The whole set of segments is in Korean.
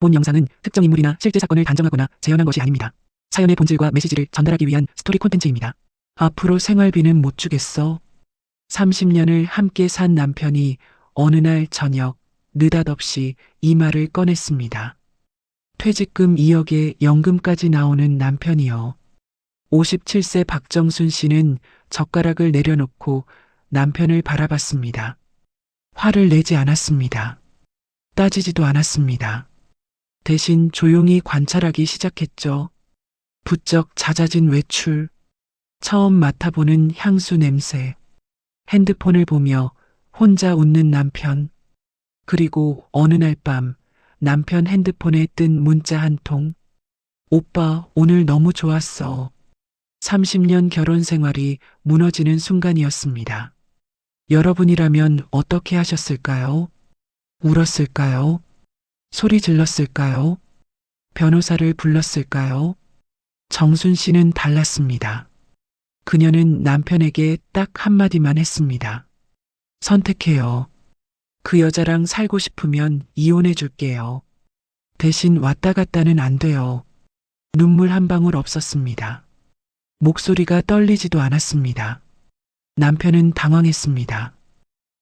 본 영상은 특정 인물이나 실제 사건을 단정하거나 재현한 것이 아닙니다. 사연의 본질과 메시지를 전달하기 위한 스토리 콘텐츠입니다. 앞으로 생활비는 못 주겠어? 30년을 함께 산 남편이 어느 날 저녁 느닷없이 이 말을 꺼냈습니다. 퇴직금 2억에 연금까지 나오는 남편이요. 57세 박정순 씨는 젓가락을 내려놓고 남편을 바라봤습니다. 화를 내지 않았습니다. 따지지도 않았습니다. 대신 조용히 관찰하기 시작했죠. 부쩍 잦아진 외출, 처음 맡아보는 향수 냄새, 핸드폰을 보며 혼자 웃는 남편, 그리고 어느 날 밤 남편 핸드폰에 뜬 문자 한 통. 오빠, 오늘 너무 좋았어. 30년 결혼 생활이 무너지는 순간이었습니다. 여러분이라면 어떻게 하셨을까요? 울었을까요? 소리 질렀을까요? 변호사를 불렀을까요? 정순 씨는 달랐습니다. 그녀는 남편에게 딱 한마디만 했습니다. 선택해요. 그 여자랑 살고 싶으면 이혼해 줄게요. 대신 왔다 갔다는 안 돼요. 눈물 한 방울 없었습니다. 목소리가 떨리지도 않았습니다. 남편은 당황했습니다.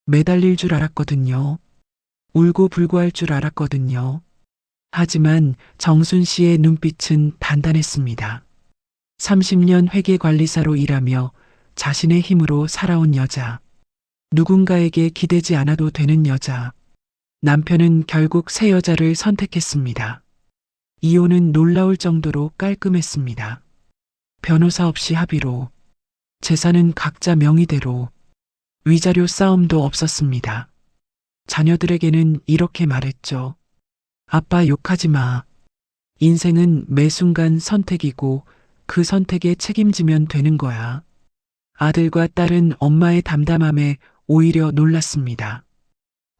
매달릴 줄 알았거든요. 울고 불고 할 줄 알았거든요. 하지만 정순 씨의 눈빛은 단단했습니다. 30년 회계관리사로 일하며 자신의 힘으로 살아온 여자. 누군가에게 기대지 않아도 되는 여자. 남편은 결국 새 여자를 선택했습니다. 이혼은 놀라울 정도로 깔끔했습니다. 변호사 없이 합의로, 재산은 각자 명의대로, 위자료 싸움도 없었습니다. 자녀들에게는 이렇게 말했죠. 아빠 욕하지 마. 인생은 매 순간 선택이고 그 선택에 책임지면 되는 거야. 아들과 딸은 엄마의 담담함에 오히려 놀랐습니다.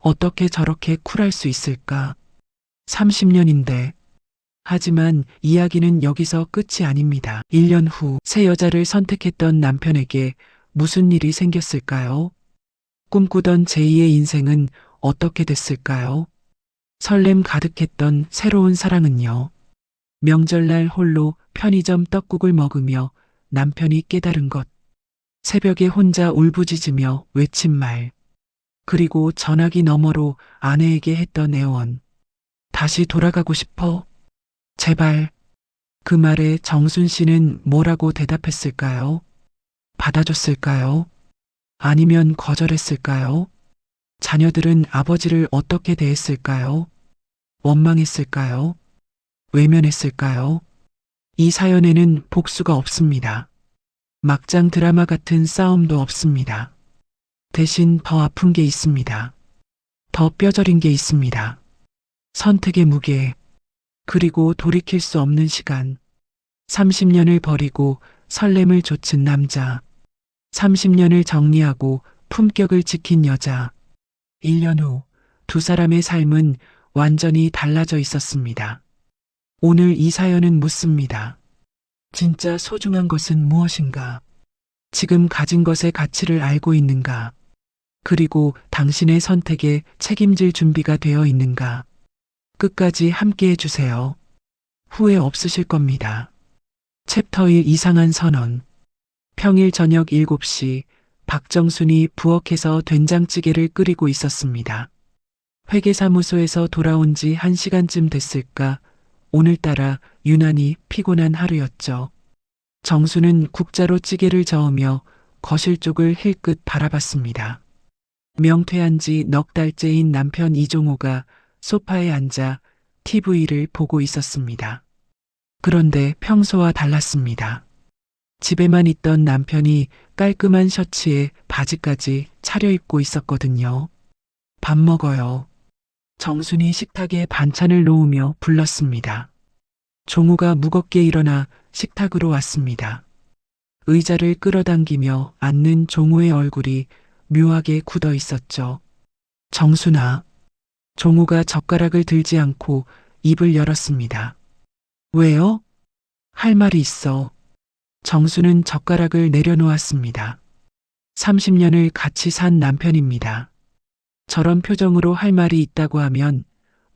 어떻게 저렇게 쿨할 수 있을까? 30년인데. 하지만 이야기는 여기서 끝이 아닙니다. 1년 후 새 여자를 선택했던 남편에게 무슨 일이 생겼을까요? 꿈꾸던 제2의 인생은 어떻게 됐을까요? 설렘 가득했던 새로운 사랑은요. 명절날 홀로 편의점 떡국을 먹으며 남편이 깨달은 것. 새벽에 혼자 울부짖으며 외친 말. 그리고 전화기 너머로 아내에게 했던 애원. 다시 돌아가고 싶어? 제발. 그 말에 정순 씨는 뭐라고 대답했을까요? 받아줬을까요? 아니면 거절했을까요? 자녀들은 아버지를 어떻게 대했을까요? 원망했을까요? 외면했을까요? 이 사연에는 복수가 없습니다. 막장 드라마 같은 싸움도 없습니다. 대신 더 아픈 게 있습니다. 더 뼈저린 게 있습니다. 선택의 무게, 그리고 돌이킬 수 없는 시간. 30년을 버리고 설렘을 좇은 남자. 30년을 정리하고 품격을 지킨 여자. 1년 후 두 사람의 삶은 완전히 달라져 있었습니다. 오늘 이 사연은 묻습니다. 진짜 소중한 것은 무엇인가? 지금 가진 것의 가치를 알고 있는가? 그리고 당신의 선택에 책임질 준비가 되어 있는가? 끝까지 함께 해주세요. 후회 없으실 겁니다. 챕터 1 이상한 선언. 평일 저녁 7시 박정순이 부엌에서 된장찌개를 끓이고 있었습니다. 회계사무소에서 돌아온 지 1시간쯤 됐을까. 오늘따라 유난히 피곤한 하루였죠. 정수는 국자로 찌개를 저으며 거실 쪽을 힐끗 바라봤습니다. 명퇴한 지 넉 달째인 남편 이종호가 소파에 앉아 TV를 보고 있었습니다. 그런데 평소와 달랐습니다. 집에만 있던 남편이 깔끔한 셔츠에 바지까지 차려입고 있었거든요. 밥 먹어요. 정순이 식탁에 반찬을 놓으며 불렀습니다. 종우가 무겁게 일어나 식탁으로 왔습니다. 의자를 끌어당기며 앉는 종우의 얼굴이 묘하게 굳어 있었죠. 정순아. 종우가 젓가락을 들지 않고 입을 열었습니다. 왜요? 할 말이 있어. 정수는 젓가락을 내려놓았습니다. 30년을 같이 산 남편입니다. 저런 표정으로 할 말이 있다고 하면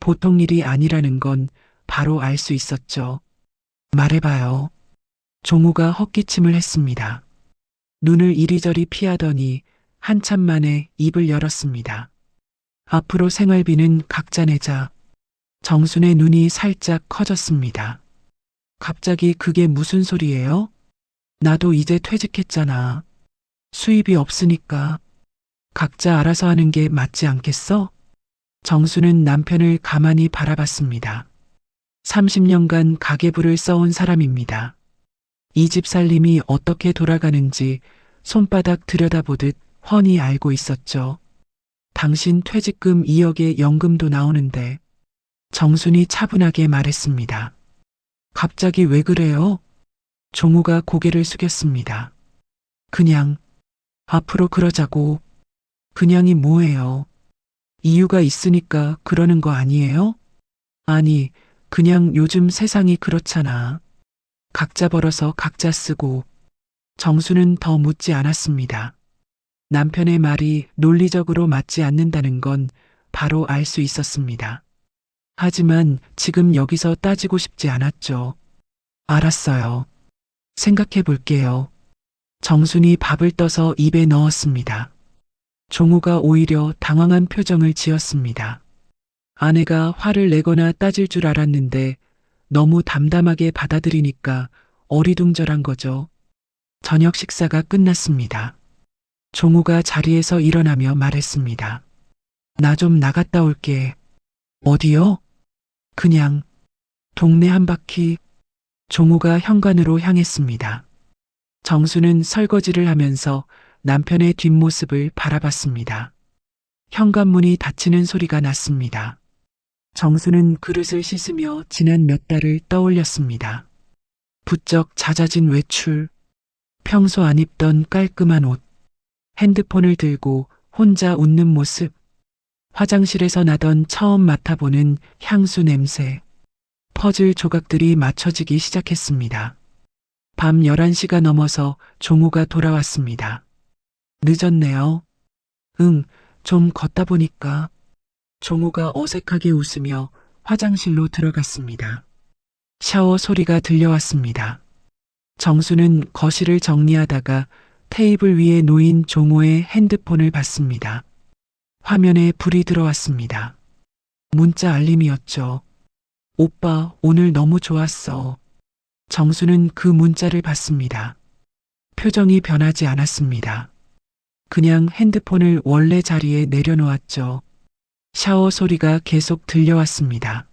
보통 일이 아니라는 건 바로 알 수 있었죠. 말해봐요. 종우가 헛기침을 했습니다. 눈을 이리저리 피하더니 한참 만에 입을 열었습니다. 앞으로 생활비는 각자 내자. 정순의 눈이 살짝 커졌습니다. 갑자기 그게 무슨 소리예요? 나도 이제 퇴직했잖아. 수입이 없으니까 각자 알아서 하는 게 맞지 않겠어? 정수는 남편을 가만히 바라봤습니다. 30년간 가계부를 써온 사람입니다. 이 집 살림이 어떻게 돌아가는지 손바닥 들여다보듯 훤히 알고 있었죠. 당신 퇴직금 2억에 연금도 나오는데 정순이 차분하게 말했습니다. 갑자기 왜 그래요? 종우가 고개를 숙였습니다. 그냥 앞으로 그러자고. 그냥이 뭐예요? 이유가 있으니까 그러는 거 아니에요? 아니, 그냥 요즘 세상이 그렇잖아. 각자 벌어서 각자 쓰고. 정수는 더 묻지 않았습니다. 남편의 말이 논리적으로 맞지 않는다는 건 바로 알 수 있었습니다. 하지만 지금 여기서 따지고 싶지 않았죠. 알았어요. 생각해 볼게요. 정순이 밥을 떠서 입에 넣었습니다. 종우가 오히려 당황한 표정을 지었습니다. 아내가 화를 내거나 따질 줄 알았는데 너무 담담하게 받아들이니까 어리둥절한 거죠. 저녁 식사가 끝났습니다. 종우가 자리에서 일어나며 말했습니다. 나 좀 나갔다 올게. 어디요? 그냥 동네 한 바퀴. 종우가 현관으로 향했습니다. 정수는 설거지를 하면서 남편의 뒷모습을 바라봤습니다. 현관문이 닫히는 소리가 났습니다. 정수는 그릇을 씻으며 지난 몇 달을 떠올렸습니다. 부쩍 잦아진 외출, 평소 안 입던 깔끔한 옷, 핸드폰을 들고 혼자 웃는 모습, 화장실에서 나던 처음 맡아보는 향수 냄새, 퍼즐 조각들이 맞춰지기 시작했습니다. 밤 11시가 넘어서 종우가 돌아왔습니다. 늦었네요. 응, 좀 걷다 보니까. 종우가 어색하게 웃으며 화장실로 들어갔습니다. 샤워 소리가 들려왔습니다. 정수는 거실을 정리하다가 테이블 위에 놓인 종호의 핸드폰을 봤습니다. 화면에 불이 들어왔습니다. 문자 알림이었죠. 오빠, 오늘 너무 좋았어. 정수는 그 문자를 봤습니다. 표정이 변하지 않았습니다. 그냥 핸드폰을 원래 자리에 내려놓았죠. 샤워 소리가 계속 들려왔습니다.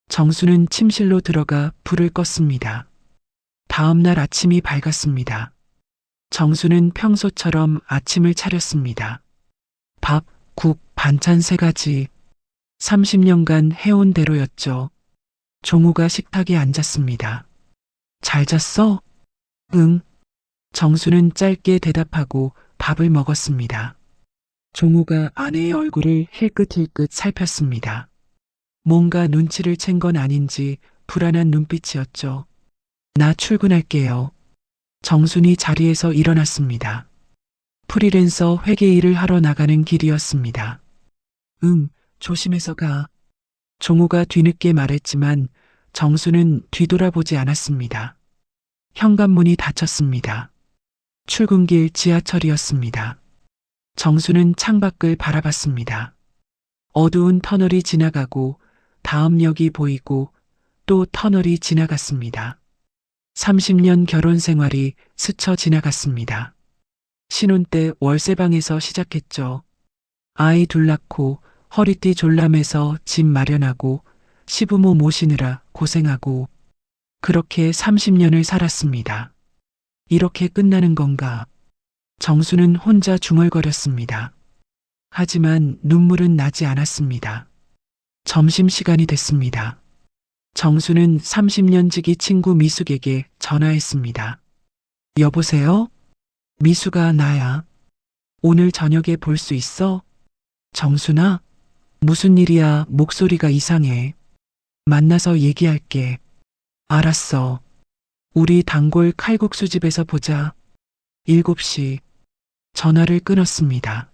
정수는 침실로 들어가 불을 껐습니다. 다음 날 아침이 밝았습니다. 정수는 평소처럼 아침을 차렸습니다. 밥, 국, 반찬 3가지. 30년간 해온 대로였죠. 종우가 식탁에 앉았습니다. 잘 잤어? 응. 정수는 짧게 대답하고 밥을 먹었습니다. 종우가 아내의 얼굴을 힐끗힐끗 살폈습니다. 뭔가 눈치를 챈 건 아닌지 불안한 눈빛이었죠. 나 출근할게요. 정순이 자리에서 일어났습니다. 프리랜서 회계 일을 하러 나가는 길이었습니다. 응, 조심해서 가. 종우가 뒤늦게 말했지만 정수는 뒤돌아보지 않았습니다. 현관문이 닫혔습니다. 출근길 지하철이었습니다. 정수는 창밖을 바라봤습니다. 어두운 터널이 지나가고 다음 역이 보이고 또 터널이 지나갔습니다. 30년 결혼 생활이 스쳐 지나갔습니다. 신혼 때 월세방에서 시작했죠. 아이 둘 낳고 허리띠 졸라매서 집 마련하고 시부모 모시느라 고생하고 그렇게 30년을 살았습니다. 이렇게 끝나는 건가? 정수는 혼자 중얼거렸습니다. 하지만 눈물은 나지 않았습니다. 점심시간이 됐습니다. 정수는 30년 지기 친구 미숙에게 전화했습니다. 여보세요? 미숙아, 나야. 오늘 저녁에 볼 수 있어? 정수나? 무슨 일이야? 목소리가 이상해. 만나서 얘기할게. 알았어. 우리 단골 칼국수집에서 보자. 7시. 전화를 끊었습니다.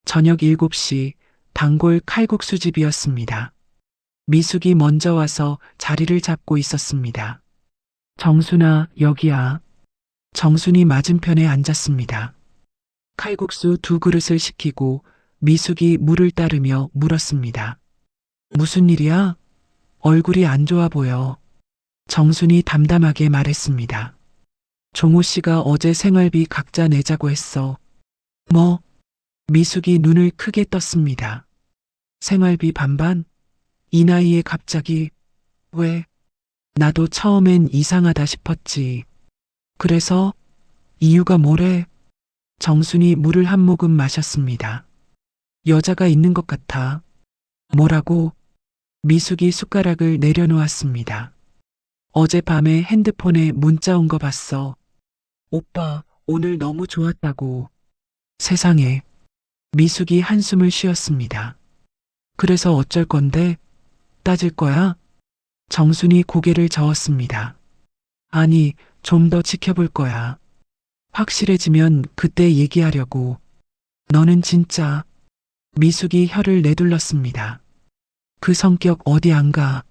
저녁 7시 단골 칼국수집이었습니다. 미숙이 먼저 와서 자리를 잡고 있었습니다. 정순아, 여기야. 정순이 맞은편에 앉았습니다. 칼국수 2그릇을 시키고 미숙이 물을 따르며 물었습니다. 무슨 일이야? 얼굴이 안 좋아 보여. 정순이 담담하게 말했습니다. 종호 씨가 어제 생활비 각자 내자고 했어. 뭐? 미숙이 눈을 크게 떴습니다. 생활비 반반? 이 나이에 갑자기, 왜? 나도 처음엔 이상하다 싶었지. 그래서, 이유가 뭐래? 정순이 물을 한 모금 마셨습니다. 여자가 있는 것 같아. 뭐라고? 미숙이 숟가락을 내려놓았습니다. 어젯밤에 핸드폰에 문자 온 거 봤어. 오빠, 오늘 너무 좋았다고. 세상에. 미숙이 한숨을 쉬었습니다. 그래서 어쩔 건데? 따질 거야? 정순이 고개를 저었습니다. 아니, 좀 더 지켜볼 거야. 확실해지면 그때 얘기하려고. 너는 진짜. 미숙이 혀를 내둘렀습니다. 그 성격 어디 안 가.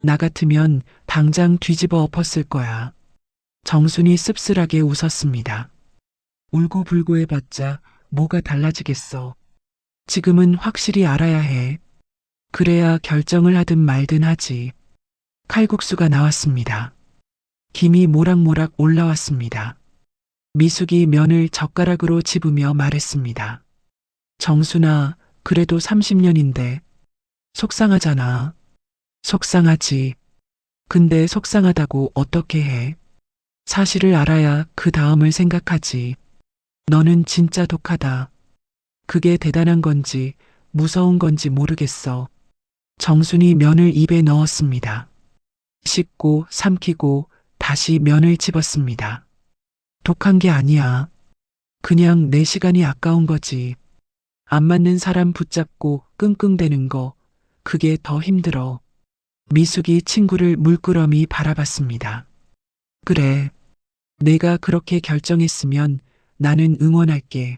나 같으면 당장 뒤집어 엎었을 거야. 정순이 씁쓸하게 웃었습니다. 울고불고 해봤자 뭐가 달라지겠어. 지금은 확실히 알아야 해. 그래야 결정을 하든 말든 하지. 칼국수가 나왔습니다. 김이 모락모락 올라왔습니다. 미숙이 면을 젓가락으로 집으며 말했습니다. 정순아, 그래도 30년인데. 속상하잖아. 속상하지. 근데 속상하다고 어떻게 해? 사실을 알아야 그 다음을 생각하지. 너는 진짜 독하다. 그게 대단한 건지 무서운 건지 모르겠어. 정순이 면을 입에 넣었습니다. 씹고 삼키고 다시 면을 집었습니다. 독한 게 아니야. 그냥 내 시간이 아까운 거지. 안 맞는 사람 붙잡고 끙끙대는 거, 그게 더 힘들어. 미숙이 친구를 물끄러미 바라봤습니다. 그래. 내가 그렇게 결정했으면 나는 응원할게.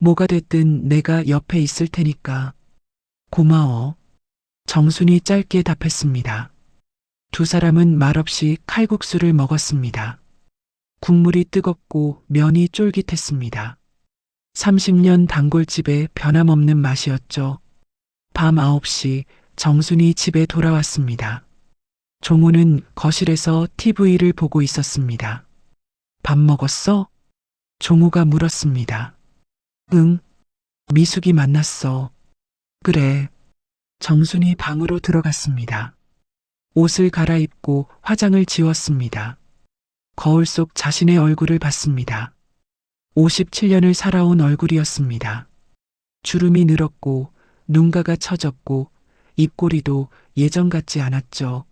뭐가 됐든 내가 옆에 있을 테니까. 고마워. 정순이 짧게 답했습니다. 두 사람은 말없이 칼국수를 먹었습니다. 국물이 뜨겁고 면이 쫄깃했습니다. 30년 단골집의 변함없는 맛이었죠. 밤 9시 정순이 집에 돌아왔습니다. 종호는 거실에서 TV를 보고 있었습니다. 밥 먹었어? 종호가 물었습니다. 응. 미숙이 만났어. 그래. 정순이 방으로 들어갔습니다. 옷을 갈아입고 화장을 지웠습니다. 거울 속 자신의 얼굴을 봤습니다. 57년을 살아온 얼굴이었습니다. 주름이 늘었고 눈가가 처졌고 입꼬리도 예전 같지 않았죠.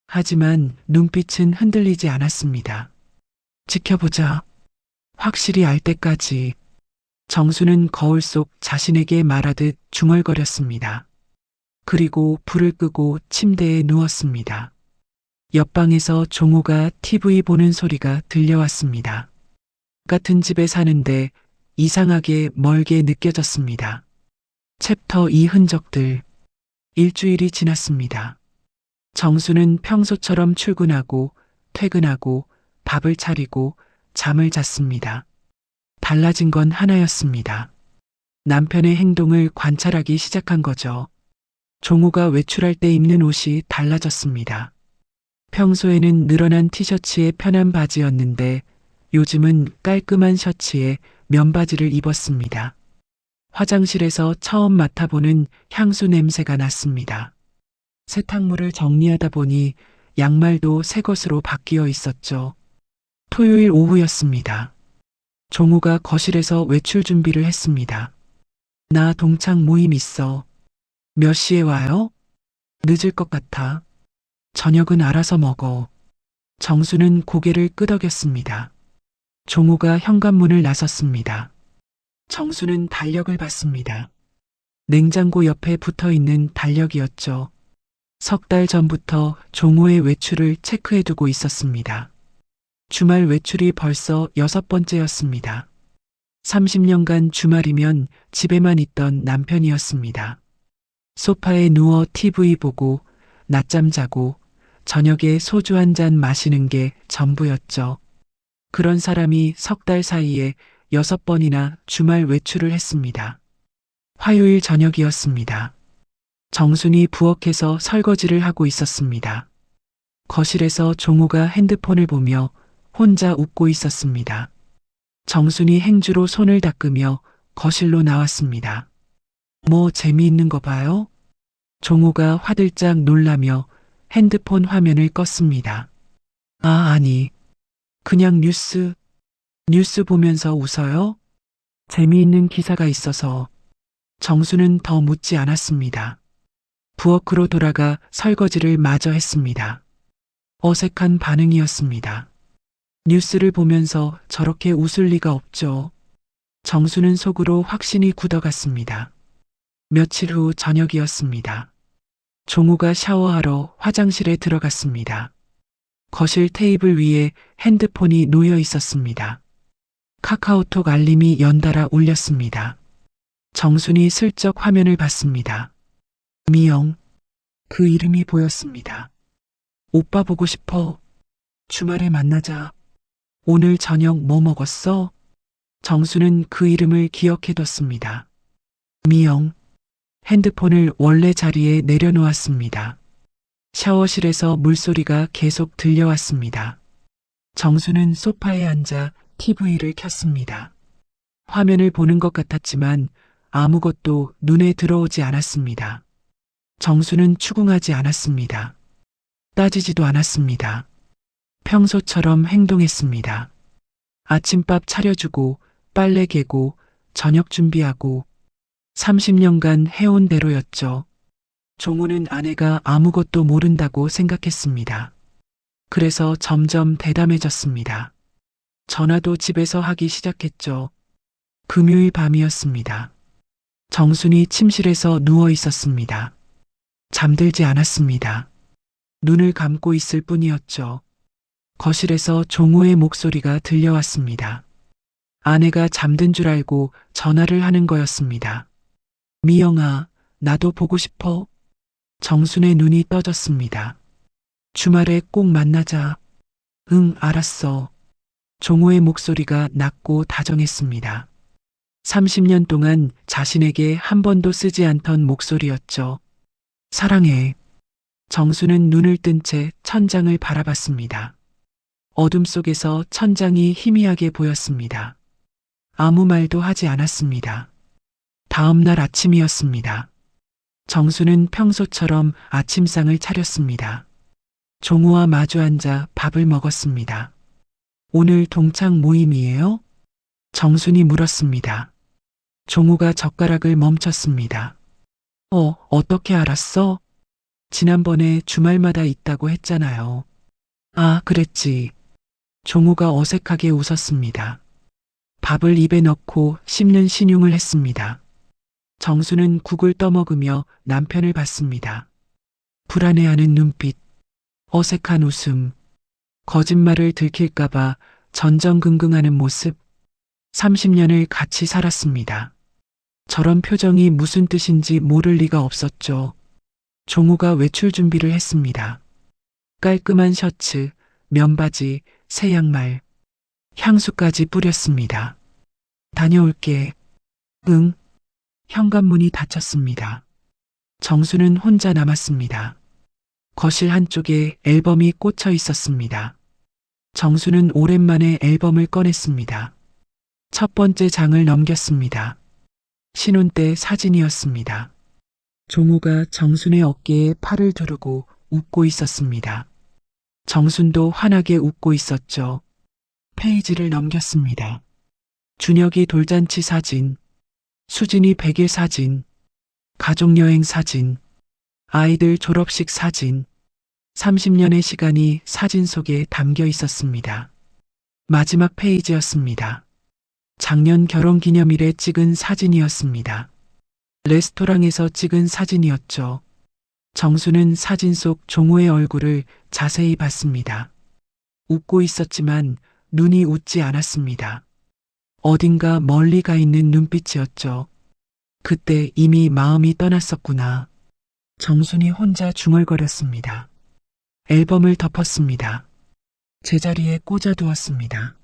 하지만 눈빛은 흔들리지 않았습니다. 지켜보자. 확실히 알 때까지. 정수는 거울 속 자신에게 말하듯 중얼거렸습니다. 그리고 불을 끄고 침대에 누웠습니다. 옆방에서 종호가 TV 보는 소리가 들려왔습니다. 같은 집에 사는데 이상하게 멀게 느껴졌습니다. 챕터 2 흔적들. 일주일이 지났습니다. 정수는 평소처럼 출근하고 퇴근하고 밥을 차리고 잠을 잤습니다. 달라진 건 하나였습니다. 남편의 행동을 관찰하기 시작한 거죠. 종호가 외출할 때 입는 옷이 달라졌습니다. 평소에는 늘어난 티셔츠에 편한 바지였는데 요즘은 깔끔한 셔츠에 면바지를 입었습니다. 화장실에서 처음 맡아보는 향수 냄새가 났습니다. 세탁물을 정리하다 보니 양말도 새 것으로 바뀌어 있었죠. 토요일 오후였습니다. 종호가 거실에서 외출 준비를 했습니다. 나 동창 모임 있어. 몇 시에 와요? 늦을 것 같아. 저녁은 알아서 먹어. 정수는 고개를 끄덕였습니다. 종호가 현관문을 나섰습니다. 정수는 달력을 봤습니다. 냉장고 옆에 붙어 있는 달력이었죠. 석 달 전부터 종호의 외출을 체크해두고 있었습니다. 주말 외출이 벌써 6번째였습니다. 30년간 주말이면 집에만 있던 남편이었습니다. 소파에 누워 TV 보고 낮잠 자고 저녁에 소주 한 잔 마시는 게 전부였죠. 그런 사람이 석 달 사이에 6번이나 주말 외출을 했습니다. 화요일 저녁이었습니다. 정순이 부엌에서 설거지를 하고 있었습니다. 거실에서 종우가 핸드폰을 보며 혼자 웃고 있었습니다. 정순이 행주로 손을 닦으며 거실로 나왔습니다. 뭐 재미있는 거 봐요? 종우가 화들짝 놀라며 핸드폰 화면을 껐습니다. 아, 아니. 그냥 뉴스 보면서 웃어요? 재미있는 기사가 있어서. 정수는 더 묻지 않았습니다. 부엌으로 돌아가 설거지를 마저 했습니다. 어색한 반응이었습니다. 뉴스를 보면서 저렇게 웃을 리가 없죠. 정수는 속으로 확신이 굳어갔습니다. 며칠 후 저녁이었습니다. 종우가 샤워하러 화장실에 들어갔습니다. 거실 테이블 위에 핸드폰이 놓여 있었습니다. 카카오톡 알림이 연달아 울렸습니다. 정순이 슬쩍 화면을 봤습니다. 미영. 그 이름이 보였습니다. 오빠 보고 싶어. 주말에 만나자. 오늘 저녁 뭐 먹었어? 정수는 그 이름을 기억해뒀습니다. 미영. 핸드폰을 원래 자리에 내려놓았습니다. 샤워실에서 물소리가 계속 들려왔습니다. 정수는 소파에 앉아 TV를 켰습니다. 화면을 보는 것 같았지만 아무것도 눈에 들어오지 않았습니다. 정수는 추궁하지 않았습니다. 따지지도 않았습니다. 평소처럼 행동했습니다. 아침밥 차려주고 빨래 개고 저녁 준비하고 30년간 해온 대로였죠. 종우는 아내가 아무것도 모른다고 생각했습니다. 그래서 점점 대담해졌습니다. 전화도 집에서 하기 시작했죠. 금요일 밤이었습니다. 정순이 침실에서 누워 있었습니다. 잠들지 않았습니다. 눈을 감고 있을 뿐이었죠. 거실에서 종우의 목소리가 들려왔습니다. 아내가 잠든 줄 알고 전화를 하는 거였습니다. 미영아, 나도 보고 싶어. 정순의 눈이 떠졌습니다. 주말에 꼭 만나자. 응, 알았어. 종우의 목소리가 낮고 다정했습니다. 30년 동안 자신에게 한 번도 쓰지 않던 목소리였죠. 사랑해. 정수는 눈을 뜬 채 천장을 바라봤습니다. 어둠 속에서 천장이 희미하게 보였습니다. 아무 말도 하지 않았습니다. 다음 날 아침이었습니다. 정수는 평소처럼 아침상을 차렸습니다. 종우와 마주 앉아 밥을 먹었습니다. 오늘 동창 모임이에요? 정순이 물었습니다. 종우가 젓가락을 멈췄습니다. 어떻게 알았어? 지난번에 주말마다 있다고 했잖아요. 아, 그랬지. 종우가 어색하게 웃었습니다. 밥을 입에 넣고 씹는 신용을 했습니다. 정수는 국을 떠먹으며 남편을 봤습니다. 불안해하는 눈빛, 어색한 웃음, 거짓말을 들킬까봐 전전긍긍하는 모습. 30년을 같이 살았습니다. 저런 표정이 무슨 뜻인지 모를 리가 없었죠. 종우가 외출 준비를 했습니다. 깔끔한 셔츠, 면바지, 새 양말, 향수까지 뿌렸습니다. 다녀올게. 응. 현관문이 닫혔습니다. 정수는 혼자 남았습니다. 거실 한쪽에 앨범이 꽂혀 있었습니다. 정수는 오랜만에 앨범을 꺼냈습니다. 첫 번째 장을 넘겼습니다. 신혼 때 사진이었습니다. 종우가 정순의 어깨에 팔을 두르고 웃고 있었습니다. 정순도 환하게 웃고 있었죠. 페이지를 넘겼습니다. 준혁이 돌잔치 사진, 수진이 100일 사진, 가족여행 사진, 아이들 졸업식 사진, 30년의 시간이 사진 속에 담겨 있었습니다. 마지막 페이지였습니다. 작년 결혼기념일에 찍은 사진이었습니다. 레스토랑에서 찍은 사진이었죠. 정수는 사진 속 종우의 얼굴을 자세히 봤습니다. 웃고 있었지만 눈이 웃지 않았습니다. 어딘가 멀리 가 있는 눈빛이었죠. 그때 이미 마음이 떠났었구나. 정순이 혼자 중얼거렸습니다. 앨범을 덮었습니다. 제자리에 꽂아두었습니다.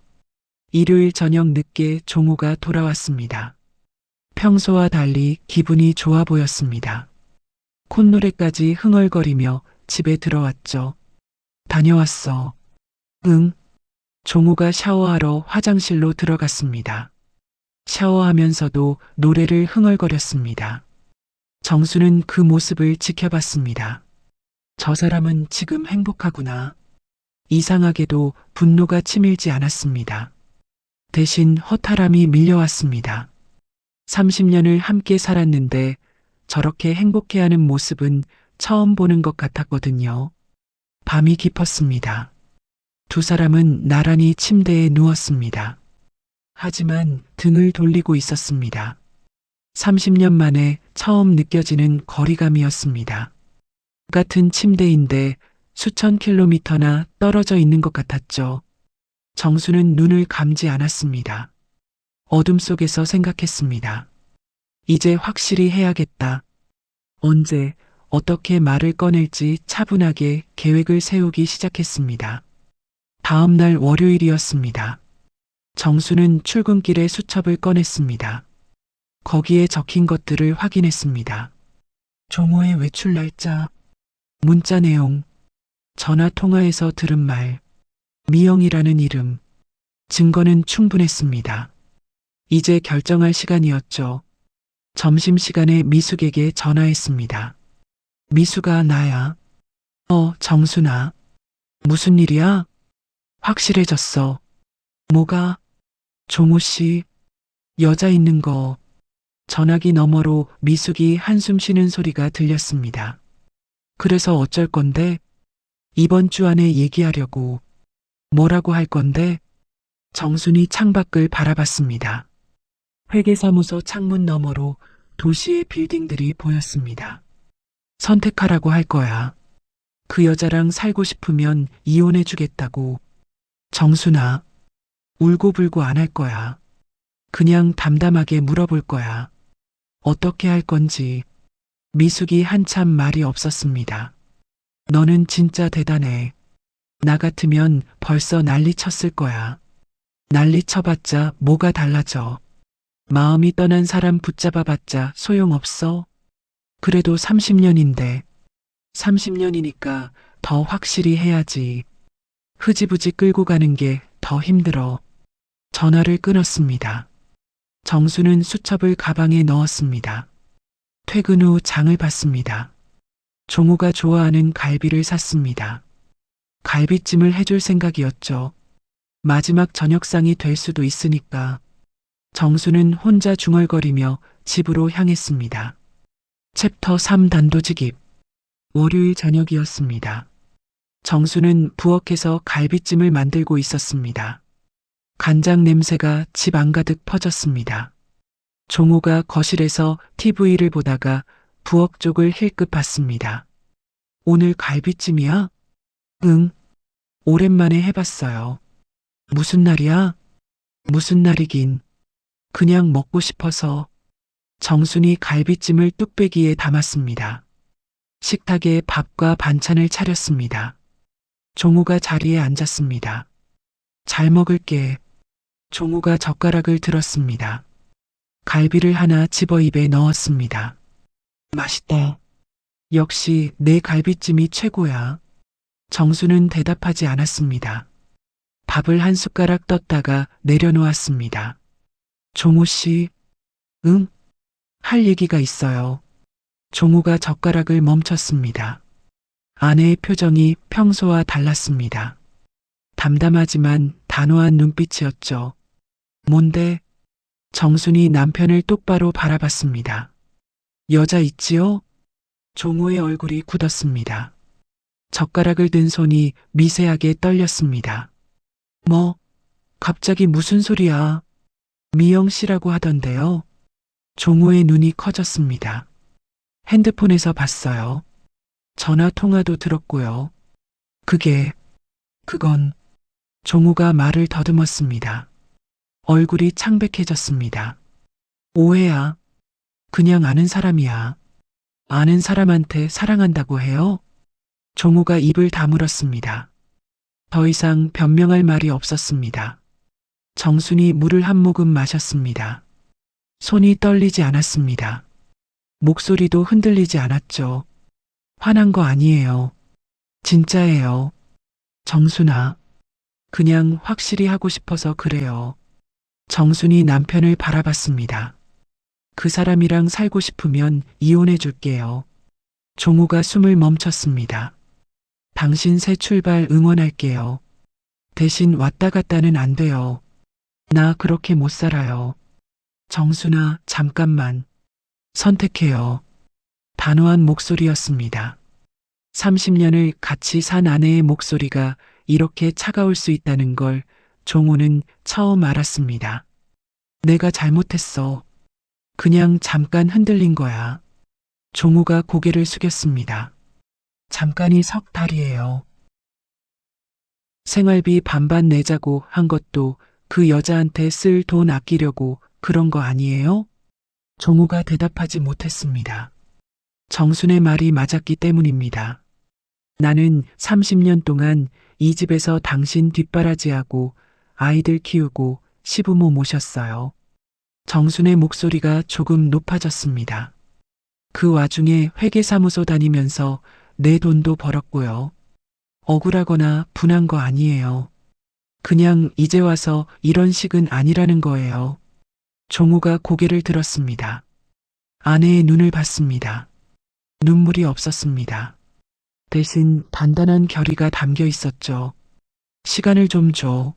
일요일 저녁 늦게 종호가 돌아왔습니다. 평소와 달리 기분이 좋아 보였습니다. 콧노래까지 흥얼거리며 집에 들어왔죠. 다녀왔어. 응. 종호가 샤워하러 화장실로 들어갔습니다. 샤워하면서도 노래를 흥얼거렸습니다. 정수는 그 모습을 지켜봤습니다. 저 사람은 지금 행복하구나. 이상하게도 분노가 치밀지 않았습니다. 대신 허탈함이 밀려왔습니다. 30년을 함께 살았는데 저렇게 행복해하는 모습은 처음 보는 것 같았거든요. 밤이 깊었습니다. 두 사람은 나란히 침대에 누웠습니다. 하지만 등을 돌리고 있었습니다. 30년 만에 처음 느껴지는 거리감이었습니다. 같은 침대인데 수천 킬로미터나 떨어져 있는 것 같았죠. 정수는 눈을 감지 않았습니다. 어둠 속에서 생각했습니다. 이제 확실히 해야겠다. 언제, 어떻게 말을 꺼낼지 차분하게 계획을 세우기 시작했습니다. 다음 날 월요일이었습니다. 정수는 출근길에 수첩을 꺼냈습니다. 거기에 적힌 것들을 확인했습니다. 종호의 외출 날짜, 문자 내용, 전화 통화에서 들은 말, 미영이라는 이름, 증거는 충분했습니다. 이제 결정할 시간이었죠. 점심시간에 미숙에게 전화했습니다. 미숙아, 나야. 정순아. 무슨 일이야? 확실해졌어. 뭐가? 종호 씨, 여자 있는 거. 전화기 너머로 미숙이 한숨 쉬는 소리가 들렸습니다. 그래서 어쩔 건데? 이번 주 안에 얘기하려고. 뭐라고 할 건데? 정순이 창밖을 바라봤습니다. 회계사무소 창문 너머로 도시의 빌딩들이 보였습니다. 선택하라고 할 거야. 그 여자랑 살고 싶으면 이혼해주겠다고. 정순아, 울고불고 안 할 거야. 그냥 담담하게 물어볼 거야. 어떻게 할 건지. 미숙이 한참 말이 없었습니다. 너는 진짜 대단해. 나 같으면 벌써 난리 쳤을 거야. 난리 쳐봤자 뭐가 달라져. 마음이 떠난 사람 붙잡아봤자 소용없어. 그래도 30년인데. 30년이니까 더 확실히 해야지. 흐지부지 끌고 가는 게 더 힘들어. 전화를 끊었습니다. 정수는 수첩을 가방에 넣었습니다. 퇴근 후 장을 봤습니다. 종호가 좋아하는 갈비를 샀습니다. 갈비찜을 해줄 생각이었죠. 마지막 저녁상이 될 수도 있으니까. 정수는 혼자 중얼거리며 집으로 향했습니다. 챕터 3 단도직입. 월요일 저녁이었습니다. 정수는 부엌에서 갈비찜을 만들고 있었습니다. 간장 냄새가 집 안가득 퍼졌습니다. 종호가 거실에서 TV를 보다가 부엌 쪽을 힐끗 봤습니다. 오늘 갈비찜이야? 응. 오랜만에 해봤어요. 무슨 날이야? 무슨 날이긴. 그냥 먹고 싶어서. 정순이 갈비찜을 뚝배기에 담았습니다. 식탁에 밥과 반찬을 차렸습니다. 종호가 자리에 앉았습니다. 잘 먹을게. 종호가 젓가락을 들었습니다. 갈비를 하나 집어 입에 넣었습니다. 맛있다. 역시 내 갈비찜이 최고야. 정수는 대답하지 않았습니다. 밥을 한 숟가락 떴다가 내려놓았습니다. 종호 씨, 응? 할 얘기가 있어요. 종호가 젓가락을 멈췄습니다. 아내의 표정이 평소와 달랐습니다. 담담하지만 단호한 눈빛이었죠. 뭔데? 정순이 남편을 똑바로 바라봤습니다. 여자 있지요? 종호의 얼굴이 굳었습니다. 젓가락을 든 손이 미세하게 떨렸습니다. 뭐? 갑자기 무슨 소리야? 미영 씨라고 하던데요. 종호의 눈이 커졌습니다. 핸드폰에서 봤어요. 전화 통화도 들었고요. 그건 종호가 말을 더듬었습니다. 얼굴이 창백해졌습니다. 오해야. 그냥 아는 사람이야. 아는 사람한테 사랑한다고 해요? 종호가 입을 다물었습니다. 더 이상 변명할 말이 없었습니다. 정순이 물을 한 모금 마셨습니다. 손이 떨리지 않았습니다. 목소리도 흔들리지 않았죠. 화난 거 아니에요. 진짜예요. 정순아. 그냥 확실히 하고 싶어서 그래요. 정순이 남편을 바라봤습니다. 그 사람이랑 살고 싶으면 이혼해 줄게요. 종호가 숨을 멈췄습니다. 당신 새 출발 응원할게요. 대신 왔다 갔다는 안 돼요. 나 그렇게 못 살아요. 정순아, 잠깐만. 선택해요. 단호한 목소리였습니다. 30년을 같이 산 아내의 목소리가 이렇게 차가울 수 있다는 걸 종호는 처음 알았습니다. 내가 잘못했어. 그냥 잠깐 흔들린 거야. 종호가 고개를 숙였습니다. 잠깐이 석 달이에요. 생활비 반반 내자고 한 것도 그 여자한테 쓸 돈 아끼려고 그런 거 아니에요? 종호가 대답하지 못했습니다. 정순의 말이 맞았기 때문입니다. 나는 30년 동안 이 집에서 당신 뒷바라지하고 아이들 키우고 시부모 모셨어요. 정순의 목소리가 조금 높아졌습니다. 그 와중에 회계사무소 다니면서 내 돈도 벌었고요. 억울하거나 분한 거 아니에요. 그냥 이제 와서 이런 식은 아니라는 거예요. 종호가 고개를 들었습니다. 아내의 눈을 봤습니다. 눈물이 없었습니다. 대신 단단한 결의가 담겨 있었죠. 시간을 좀 줘.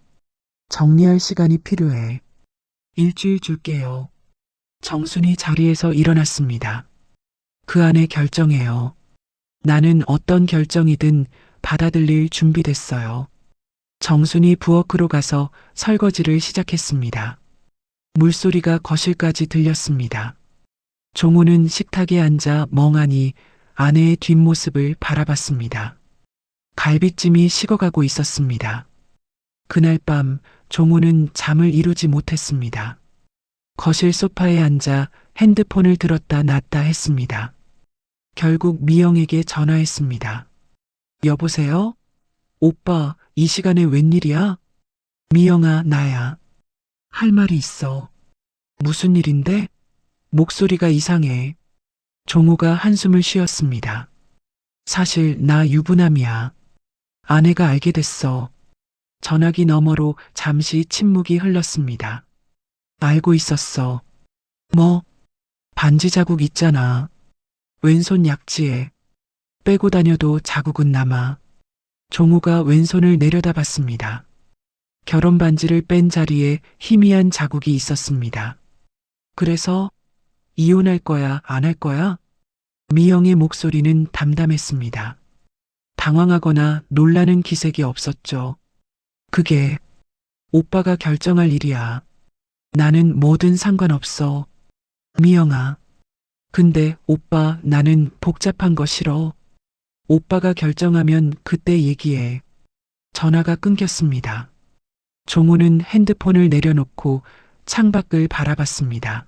정리할 시간이 필요해. 일주일 줄게요. 정순이 자리에서 일어났습니다. 그 안에 결정해요. 나는 어떤 결정이든 받아들일 준비됐어요. 정순이 부엌으로 가서 설거지를 시작했습니다. 물소리가 거실까지 들렸습니다. 종호는 식탁에 앉아 멍하니 아내의 뒷모습을 바라봤습니다. 갈비찜이 식어가고 있었습니다. 그날 밤 종호는 잠을 이루지 못했습니다. 거실 소파에 앉아 핸드폰을 들었다 놨다 했습니다. 결국 미영에게 전화했습니다. 여보세요? 오빠, 이 시간에 웬일이야? 미영아, 나야. 할 말이 있어. 무슨 일인데? 목소리가 이상해. 종호가 한숨을 쉬었습니다. 사실 나 유부남이야. 아내가 알게 됐어. 전화기 너머로 잠시 침묵이 흘렀습니다. 알고 있었어. 뭐? 반지 자국 있잖아. 왼손 약지에. 빼고 다녀도 자국은 남아. 종호가 왼손을 내려다봤습니다. 결혼 반지를 뺀 자리에 희미한 자국이 있었습니다. 그래서 이혼할 거야, 안 할 거야? 미영의 목소리는 담담했습니다. 당황하거나 놀라는 기색이 없었죠. 그게 오빠가 결정할 일이야. 나는 뭐든 상관없어. 미영아. 근데 오빠, 나는 복잡한 거 싫어. 오빠가 결정하면 그때 얘기해. 전화가 끊겼습니다. 종호는 핸드폰을 내려놓고 창밖을 바라봤습니다.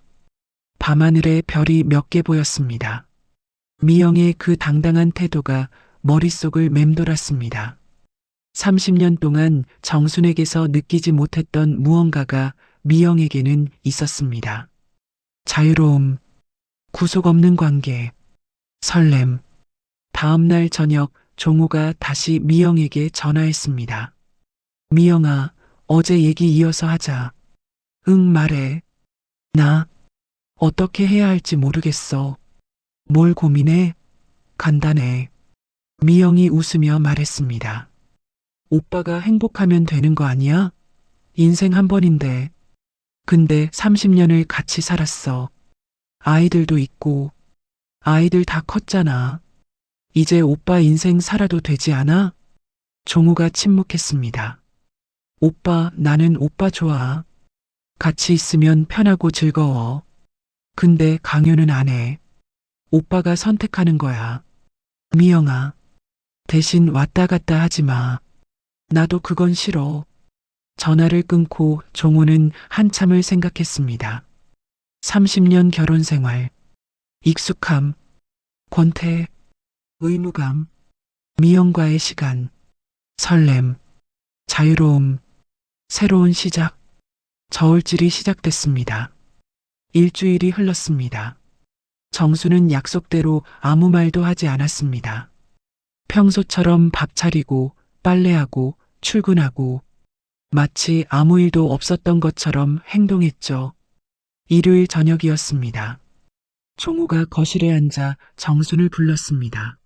밤하늘에 별이 몇 개 보였습니다. 미영의 그 당당한 태도가 머릿속을 맴돌았습니다. 30년 동안 정순에게서 느끼지 못했던 무언가가 미영에게는 있었습니다. 자유로움, 구속 없는 관계, 설렘. 다음 날 저녁 종호가 다시 미영에게 전화했습니다. 미영아, 어제 얘기 이어서 하자. 응, 말해. 나 어떻게 해야 할지 모르겠어. 뭘 고민해? 간단해. 미영이 웃으며 말했습니다. 오빠가 행복하면 되는 거 아니야? 인생 한 번인데. 근데 30년을 같이 살았어. 아이들도 있고. 아이들 다 컸잖아. 이제 오빠 인생 살아도 되지 않아? 종호가 침묵했습니다. 오빠, 나는 오빠 좋아. 같이 있으면 편하고 즐거워. 근데 강요는 안 해. 오빠가 선택하는 거야. 미영아, 대신 왔다 갔다 하지 마. 나도 그건 싫어. 전화를 끊고 종호는 한참을 생각했습니다. 30년 결혼 생활, 익숙함, 권태, 의무감, 미영과의 시간, 설렘, 자유로움, 새로운 시작, 저울질이 시작됐습니다. 일주일이 흘렀습니다. 정수는 약속대로 아무 말도 하지 않았습니다. 평소처럼 밥 차리고 빨래하고 출근하고 마치 아무 일도 없었던 것처럼 행동했죠. 일요일 저녁이었습니다. 종우가 거실에 앉아 정순을 불렀습니다.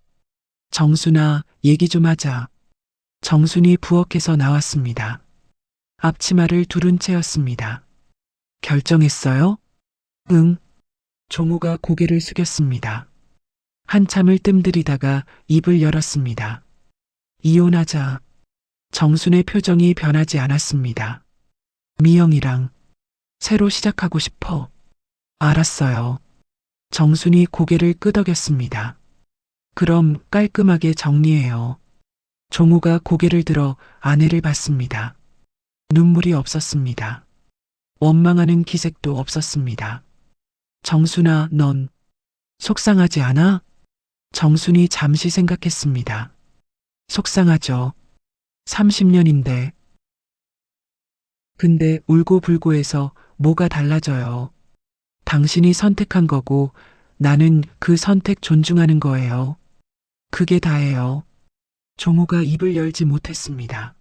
정순아, 얘기 좀 하자. 정순이 부엌에서 나왔습니다. 앞치마를 두른 채였습니다. 결정했어요? 응. 종우가 고개를 숙였습니다. 한참을 뜸들이다가 입을 열었습니다. 이혼하자. 정순의 표정이 변하지 않았습니다. 미영이랑 새로 시작하고 싶어. 알았어요. 정순이 고개를 끄덕였습니다. 그럼 깔끔하게 정리해요. 종우가 고개를 들어 아내를 봤습니다. 눈물이 없었습니다. 원망하는 기색도 없었습니다. 정순아, 넌 속상하지 않아? 정순이 잠시 생각했습니다. 속상하죠. 30년인데. 근데 울고불고해서 뭐가 달라져요. 당신이 선택한 거고 나는 그 선택 존중하는 거예요. 그게 다예요. 종우가 입을 열지 못했습니다.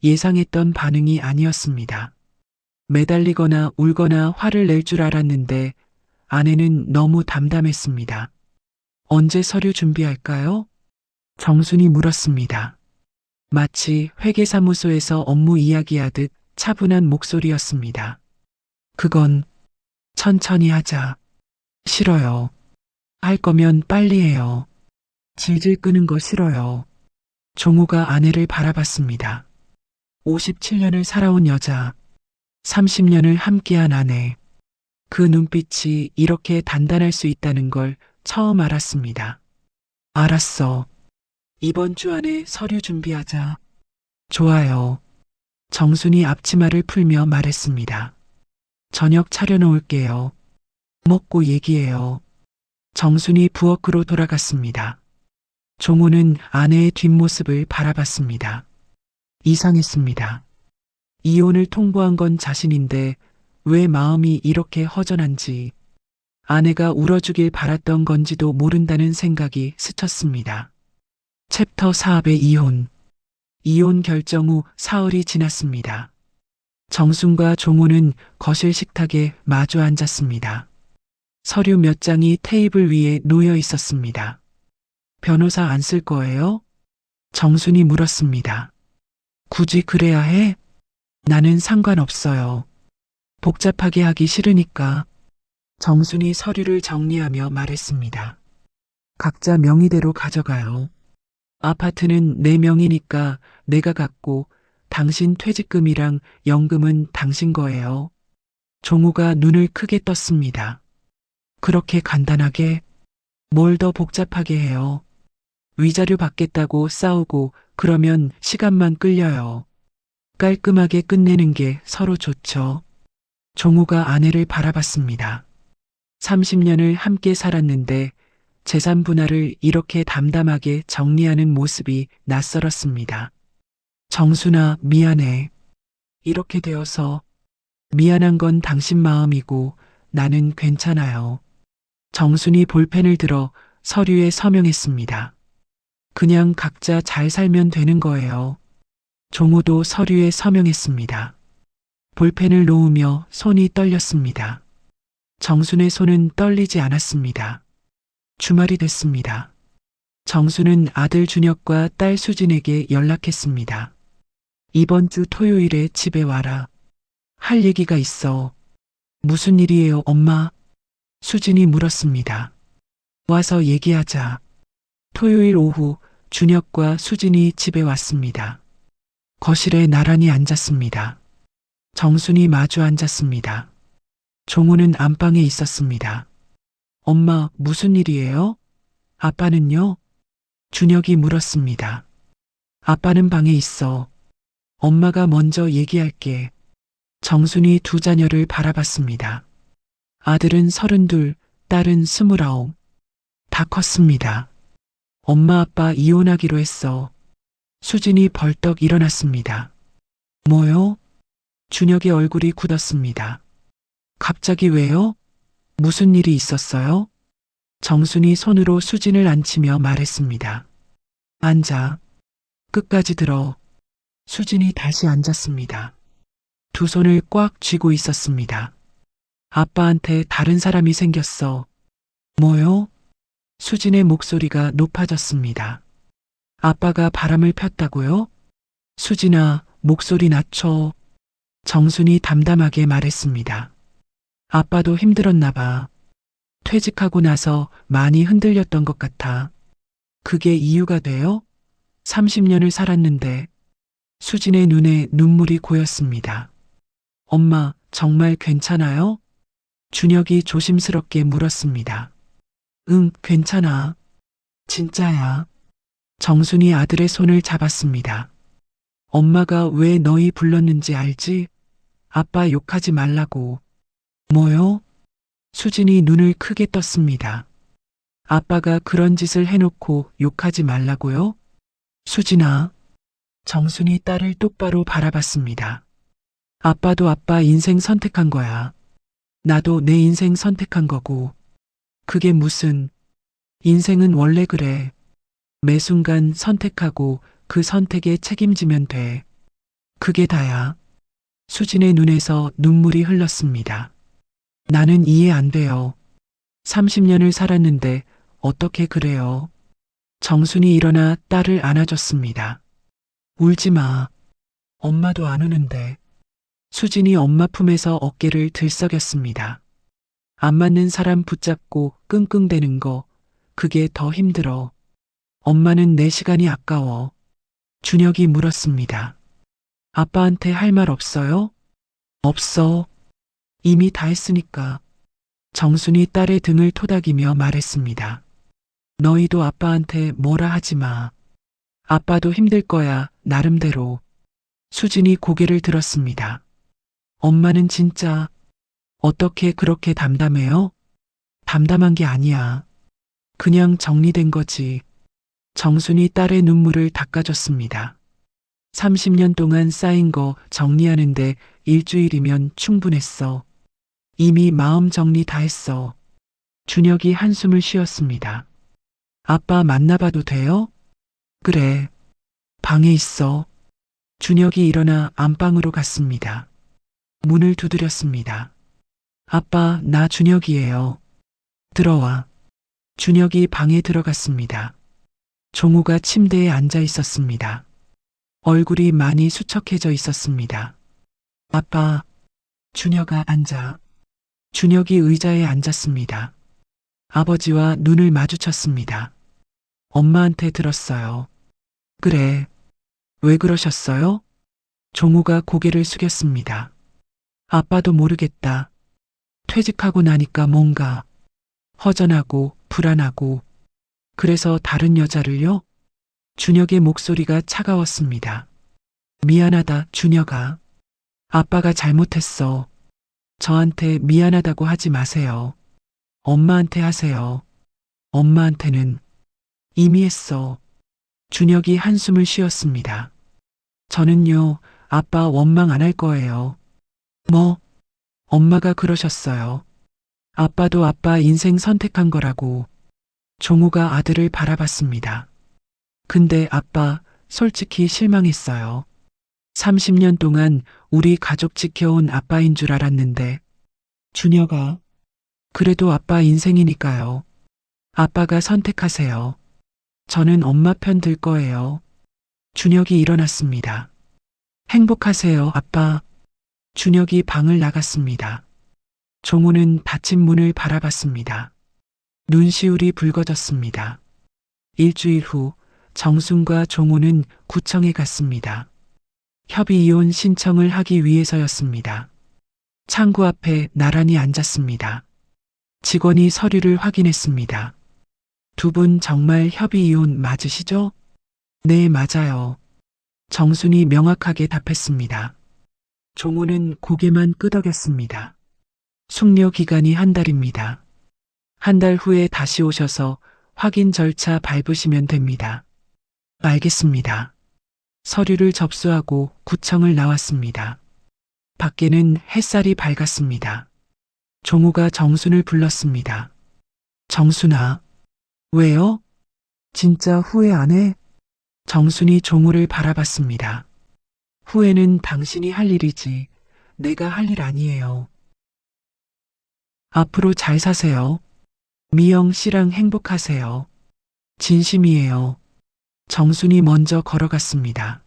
예상했던 반응이 아니었습니다. 매달리거나 울거나 화를 낼 줄 알았는데 아내는 너무 담담했습니다. 언제 서류 준비할까요? 정순이 물었습니다. 마치 회계사무소에서 업무 이야기하듯 차분한 목소리였습니다. 그건 천천히 하자. 싫어요. 할 거면 빨리 해요. 질질 끄는 거 싫어요. 종우가 아내를 바라봤습니다. 57년을 살아온 여자, 30년을 함께한 아내. 그 눈빛이 이렇게 단단할 수 있다는 걸 처음 알았습니다. 알았어. 이번 주 안에 서류 준비하자. 좋아요. 정순이 앞치마를 풀며 말했습니다. 저녁 차려놓을게요. 먹고 얘기해요. 정순이 부엌으로 돌아갔습니다. 종우는 아내의 뒷모습을 바라봤습니다. 이상했습니다. 이혼을 통보한 건 자신인데 왜 마음이 이렇게 허전한지, 아내가 울어주길 바랐던 건지도 모른다는 생각이 스쳤습니다. 챕터 4의 이혼. 이혼 결정 후 사흘이 지났습니다. 정순과 종우는 거실 식탁에 마주 앉았습니다. 서류 몇 장이 테이블 위에 놓여 있었습니다. 변호사 안 쓸 거예요? 정순이 물었습니다. 굳이 그래야 해? 나는 상관없어요. 복잡하게 하기 싫으니까. 정순이 서류를 정리하며 말했습니다. 각자 명의대로 가져가요. 아파트는 내 명의니까 내가 갖고 당신 퇴직금이랑 연금은 당신 거예요. 종우가 눈을 크게 떴습니다. 그렇게 간단하게? 뭘 더 복잡하게 해요. 위자료 받겠다고 싸우고 그러면 시간만 끌려요. 깔끔하게 끝내는 게 서로 좋죠. 종우가 아내를 바라봤습니다. 30년을 함께 살았는데 재산 분할을 이렇게 담담하게 정리하는 모습이 낯설었습니다. 정순아, 미안해. 이렇게 되어서. 미안한 건 당신 마음이고 나는 괜찮아요. 정순이 볼펜을 들어 서류에 서명했습니다. 그냥 각자 잘 살면 되는 거예요. 종우도 서류에 서명했습니다. 볼펜을 놓으며 손이 떨렸습니다. 정순의 손은 떨리지 않았습니다. 주말이 됐습니다. 정순은 아들 준혁과 딸 수진에게 연락했습니다. 이번 주 토요일에 집에 와라. 할 얘기가 있어. 무슨 일이에요, 엄마? 수진이 물었습니다. 와서 얘기하자. 토요일 오후 준혁과 수진이 집에 왔습니다. 거실에 나란히 앉았습니다. 정순이 마주 앉았습니다. 종우는 안방에 있었습니다. 엄마, 무슨 일이에요? 아빠는요? 준혁이 물었습니다. 아빠는 방에 있어. 엄마가 먼저 얘기할게. 정순이 두 자녀를 바라봤습니다. 아들은 32, 딸은 29. 다 컸습니다. 엄마 아빠 이혼하기로 했어. 수진이 벌떡 일어났습니다. 뭐요? 준혁의 얼굴이 굳었습니다. 갑자기 왜요? 무슨 일이 있었어요? 정순이 손으로 수진을 앉히며 말했습니다. 앉아. 끝까지 들어. 수진이 다시 앉았습니다. 두 손을 꽉 쥐고 있었습니다. 아빠한테 다른 사람이 생겼어. 뭐요? 수진의 목소리가 높아졌습니다. 아빠가 바람을 폈다고요? 수진아, 목소리 낮춰. 정순이 담담하게 말했습니다. 아빠도 힘들었나 봐. 퇴직하고 나서 많이 흔들렸던 것 같아. 그게 이유가 돼요? 30년을 살았는데. 수진의 눈에 눈물이 고였습니다. 엄마, 정말 괜찮아요? 준혁이 조심스럽게 물었습니다. 응, 괜찮아. 진짜야. 정순이 아들의 손을 잡았습니다. 엄마가 왜 너희 불렀는지 알지? 아빠 욕하지 말라고. 뭐요? 수진이 눈을 크게 떴습니다. 아빠가 그런 짓을 해놓고 욕하지 말라고요? 수진아. 정순이 딸을 똑바로 바라봤습니다. 아빠도 아빠 인생 선택한 거야. 나도 내 인생 선택한 거고. 그게 무슨, 인생은 원래 그래. 매 순간 선택하고 그 선택에 책임지면 돼. 그게 다야. 수진의 눈에서 눈물이 흘렀습니다. 나는 이해 안 돼요. 30년을 살았는데 어떻게 그래요? 정순이 일어나 딸을 안아줬습니다. 울지 마. 엄마도 안 우는데. 수진이 엄마 품에서 어깨를 들썩였습니다. 안 맞는 사람 붙잡고 끙끙대는 거, 그게 더 힘들어. 엄마는 내 시간이 아까워. 준혁이 물었습니다. 아빠한테 할 말 없어요? 없어. 이미 다 했으니까. 정순이 딸의 등을 토닥이며 말했습니다. 너희도 아빠한테 뭐라 하지 마. 아빠도 힘들 거야, 나름대로. 수진이 고개를 들었습니다. 엄마는 진짜 어떻게 그렇게 담담해요? 담담한 게 아니야. 그냥 정리된 거지. 정순이 딸의 눈물을 닦아줬습니다. 30년 동안 쌓인 거 정리하는데 일주일이면 충분했어. 이미 마음 정리 다 했어. 준혁이 한숨을 쉬었습니다. 아빠 만나봐도 돼요? 그래. 방에 있어. 준혁이 일어나 안방으로 갔습니다. 문을 두드렸습니다. 아빠, 나 준혁이에요. 들어와. 준혁이 방에 들어갔습니다. 종우가 침대에 앉아 있었습니다. 얼굴이 많이 수척해져 있었습니다. 아빠, 준혁아 앉아. 준혁이 의자에 앉았습니다. 아버지와 눈을 마주쳤습니다. 엄마한테 들었어요. 그래. 왜 그러셨어요? 종우가 고개를 숙였습니다. 아빠도 모르겠다. 퇴직하고 나니까 뭔가 허전하고 불안하고 그래서 다른 여자를요? 준혁의 목소리가 차가웠습니다. 미안하다, 준혁아. 아빠가 잘못했어. 저한테 미안하다고 하지 마세요. 엄마한테 하세요. 엄마한테는 이미 했어. 준혁이 한숨을 쉬었습니다. 저는요, 아빠 원망 안 할 거예요. 뭐? 엄마가 그러셨어요. 아빠도 아빠 인생 선택한 거라고. 종우가 아들을 바라봤습니다. 근데 아빠, 솔직히 실망했어요. 30년 동안 우리 가족 지켜온 아빠인 줄 알았는데. 준혁아, 그래도 아빠 인생이니까요. 아빠가 선택하세요. 저는 엄마 편 들 거예요. 준혁이 일어났습니다. 행복하세요, 아빠. 준혁이 방을 나갔습니다. 종우는 닫힌 문을 바라봤습니다. 눈시울이 붉어졌습니다. 일주일 후 정순과 종우는 구청에 갔습니다. 협의 이혼 신청을 하기 위해서였습니다. 창구 앞에 나란히 앉았습니다. 직원이 서류를 확인했습니다. 두 분 정말 협의 이혼 맞으시죠? 네, 맞아요. 정순이 명확하게 답했습니다. 종우는 고개만 끄덕였습니다. 숙려 기간이 한 달입니다. 한 달 후에 다시 오셔서 확인 절차 밟으시면 됩니다. 알겠습니다. 서류를 접수하고 구청을 나왔습니다. 밖에는 햇살이 밝았습니다. 종우가 정순을 불렀습니다. 정순아, 왜요? 진짜 후회 안 해? 정순이 종우를 바라봤습니다. 후회는 당신이 할 일이지 내가 할 일 아니에요. 앞으로 잘 사세요. 미영 씨랑 행복하세요. 진심이에요. 정순이 먼저 걸어갔습니다.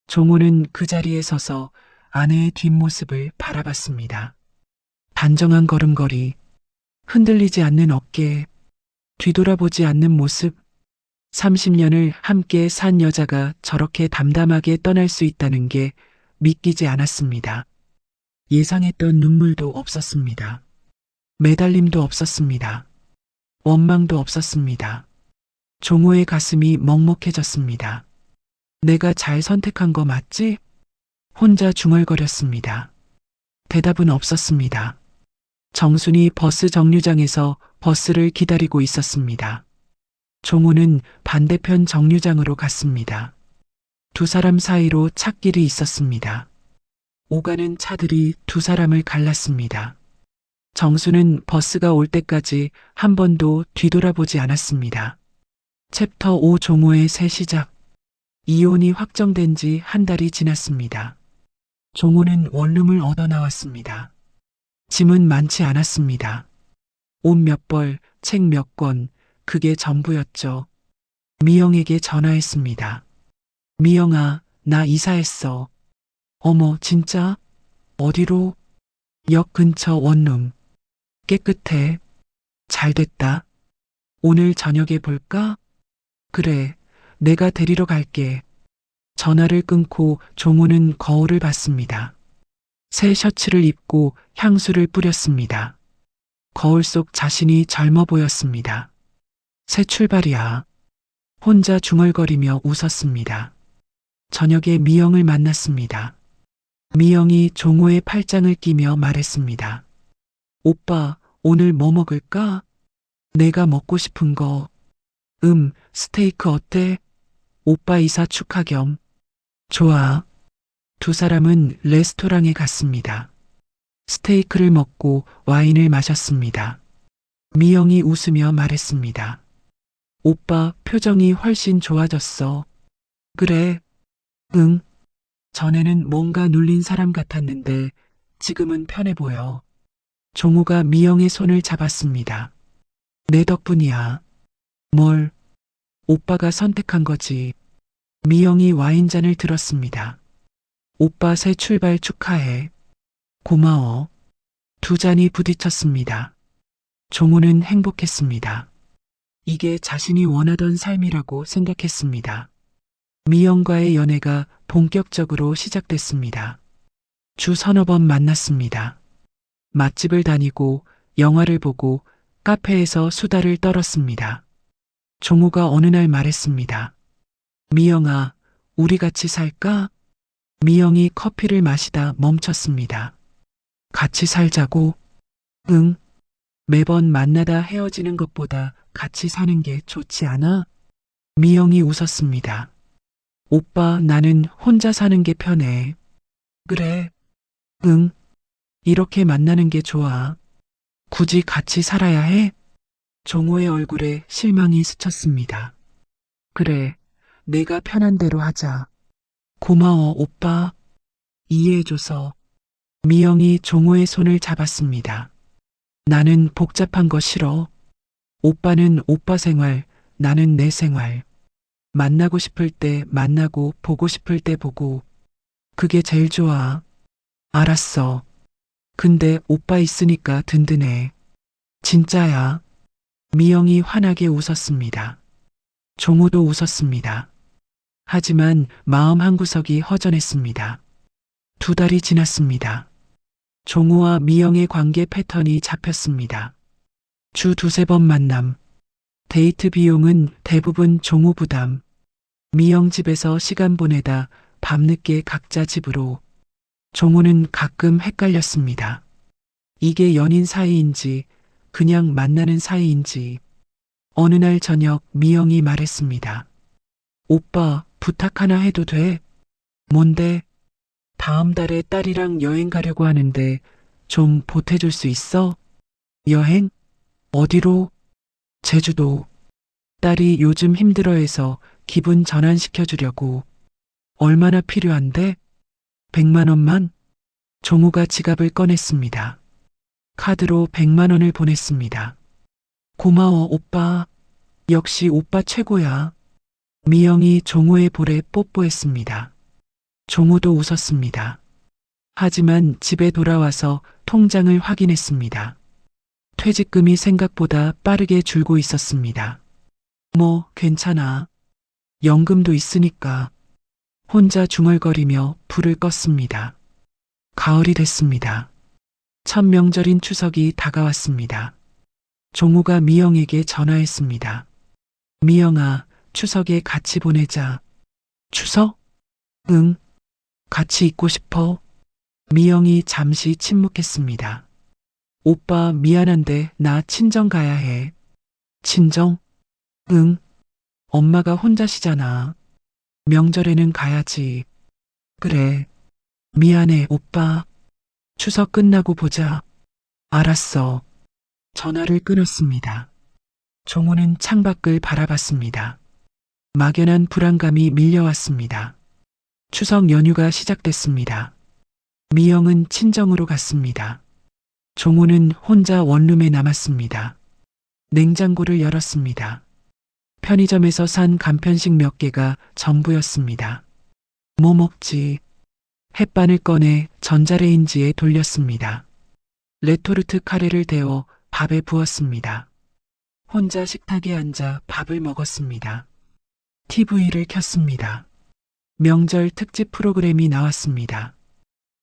종우는 그 자리에 서서 아내의 뒷모습을 바라봤습니다. 단정한 걸음걸이, 흔들리지 않는 어깨, 뒤돌아보지 않는 모습, 30년을 함께 산 여자가 저렇게 담담하게 떠날 수 있다는 게 믿기지 않았습니다. 예상했던 눈물도 없었습니다. 매달림도 없었습니다. 원망도 없었습니다. 종호의 가슴이 먹먹해졌습니다. 내가 잘 선택한 거 맞지? 혼자 중얼거렸습니다. 대답은 없었습니다. 정순이 버스 정류장에서 버스를 기다리고 있었습니다. 종호는 반대편 정류장으로 갔습니다. 두 사람 사이로 찻길이 있었습니다. 오가는 차들이 두 사람을 갈랐습니다. 정수는 버스가 올 때까지 한 번도 뒤돌아보지 않았습니다. 챕터 5 종호의 새 시작. 이혼이 확정된 지 한 달이 지났습니다. 종호는 원룸을 얻어 나왔습니다. 짐은 많지 않았습니다. 옷 몇 벌, 책 몇 권, 그게 전부였죠. 미영에게 전화했습니다. 미영아, 나 이사했어. 어머, 진짜? 어디로? 역 근처 원룸. 깨끗해. 잘 됐다. 오늘 저녁에 볼까? 그래, 내가 데리러 갈게. 전화를 끊고 종호는 거울을 봤습니다. 새 셔츠를 입고 향수를 뿌렸습니다. 거울 속 자신이 젊어 보였습니다. 새 출발이야. 혼자 중얼거리며 웃었습니다. 저녁에 미영을 만났습니다. 미영이 종호의 팔짱을 끼며 말했습니다. 오빠, 오늘 뭐 먹을까? 내가 먹고 싶은 거. 스테이크 어때? 오빠 이사 축하 겸. 좋아. 두 사람은 레스토랑에 갔습니다. 스테이크를 먹고 와인을 마셨습니다. 미영이 웃으며 말했습니다. 오빠 표정이 훨씬 좋아졌어. 그래. 응. 전에는 뭔가 눌린 사람 같았는데 지금은 편해 보여. 종호가 미영의 손을 잡았습니다. 내 덕분이야. 뭘? 오빠가 선택한 거지. 미영이 와인잔을 들었습니다. 오빠 새 출발 축하해. 고마워. 두 잔이 부딪혔습니다. 종호는 행복했습니다. 이게 자신이 원하던 삶이라고 생각했습니다. 미영과의 연애가 본격적으로 시작됐습니다. 주 서너 번 만났습니다. 맛집을 다니고 영화를 보고 카페에서 수다를 떨었습니다. 종호가 어느 날 말했습니다. 미영아, 우리 같이 살까? 미영이 커피를 마시다 멈췄습니다. 같이 살자고? 응. 매번 만나다 헤어지는 것보다 같이 사는 게 좋지 않아? 미영이 웃었습니다. 오빠, 나는 혼자 사는 게 편해. 그래. 응. 이렇게 만나는 게 좋아. 굳이 같이 살아야 해? 종호의 얼굴에 실망이 스쳤습니다. 그래, 내가 편한 대로 하자. 고마워, 오빠. 이해해줘서. 미영이 종호의 손을 잡았습니다. 나는 복잡한 거 싫어. 오빠는 오빠 생활, 나는 내 생활. 만나고 싶을 때 만나고 보고 싶을 때 보고. 그게 제일 좋아. 알았어. 근데 오빠 있으니까 든든해. 진짜야. 미영이 환하게 웃었습니다. 종호도 웃었습니다. 하지만 마음 한구석이 허전했습니다. 두 달이 지났습니다. 종호와 미영의 관계 패턴이 잡혔습니다. 주 두세 번 만남. 데이트 비용은 대부분 종호 부담. 미영 집에서 시간 보내다 밤늦게 각자 집으로. 종호는 가끔 헷갈렸습니다. 이게 연인 사이인지 그냥 만나는 사이인지. 어느 날 저녁 미영이 말했습니다. 오빠, 부탁 하나 해도 돼? 뭔데? 다음 달에 딸이랑 여행 가려고 하는데 좀 보태줄 수 있어? 여행? 어디로? 제주도. 딸이 요즘 힘들어해서 기분 전환시켜주려고. 얼마나 필요한데? 100만 원만? 종우가 지갑을 꺼냈습니다. 카드로 100만 원을 보냈습니다. 고마워, 오빠. 역시 오빠 최고야. 미영이 종우의 볼에 뽀뽀했습니다. 종우도 웃었습니다. 하지만 집에 돌아와서 통장을 확인했습니다. 퇴직금이 생각보다 빠르게 줄고 있었습니다. 뭐, 괜찮아. 연금도 있으니까. 혼자 중얼거리며 불을 껐습니다. 가을이 됐습니다. 첫 명절인 추석이 다가왔습니다. 종우가 미영에게 전화했습니다. 미영아, 추석에 같이 보내자. 추석? 응. 같이 있고 싶어. 미영이 잠시 침묵했습니다. 오빠 미안한데 나 친정 가야 해. 친정? 응. 엄마가 혼자시잖아. 명절에는 가야지. 그래. 미안해, 오빠. 추석 끝나고 보자. 알았어. 전화를 끊었습니다. 종우는 창밖을 바라봤습니다. 막연한 불안감이 밀려왔습니다. 추석 연휴가 시작됐습니다. 미영은 친정으로 갔습니다. 종우는 혼자 원룸에 남았습니다. 냉장고를 열었습니다. 편의점에서 산 간편식 몇 개가 전부였습니다. 뭐 먹지? 햇반을 꺼내 전자레인지에 돌렸습니다. 레토르트 카레를 데워 밥에 부었습니다. 혼자 식탁에 앉아 밥을 먹었습니다. TV를 켰습니다. 명절 특집 프로그램이 나왔습니다.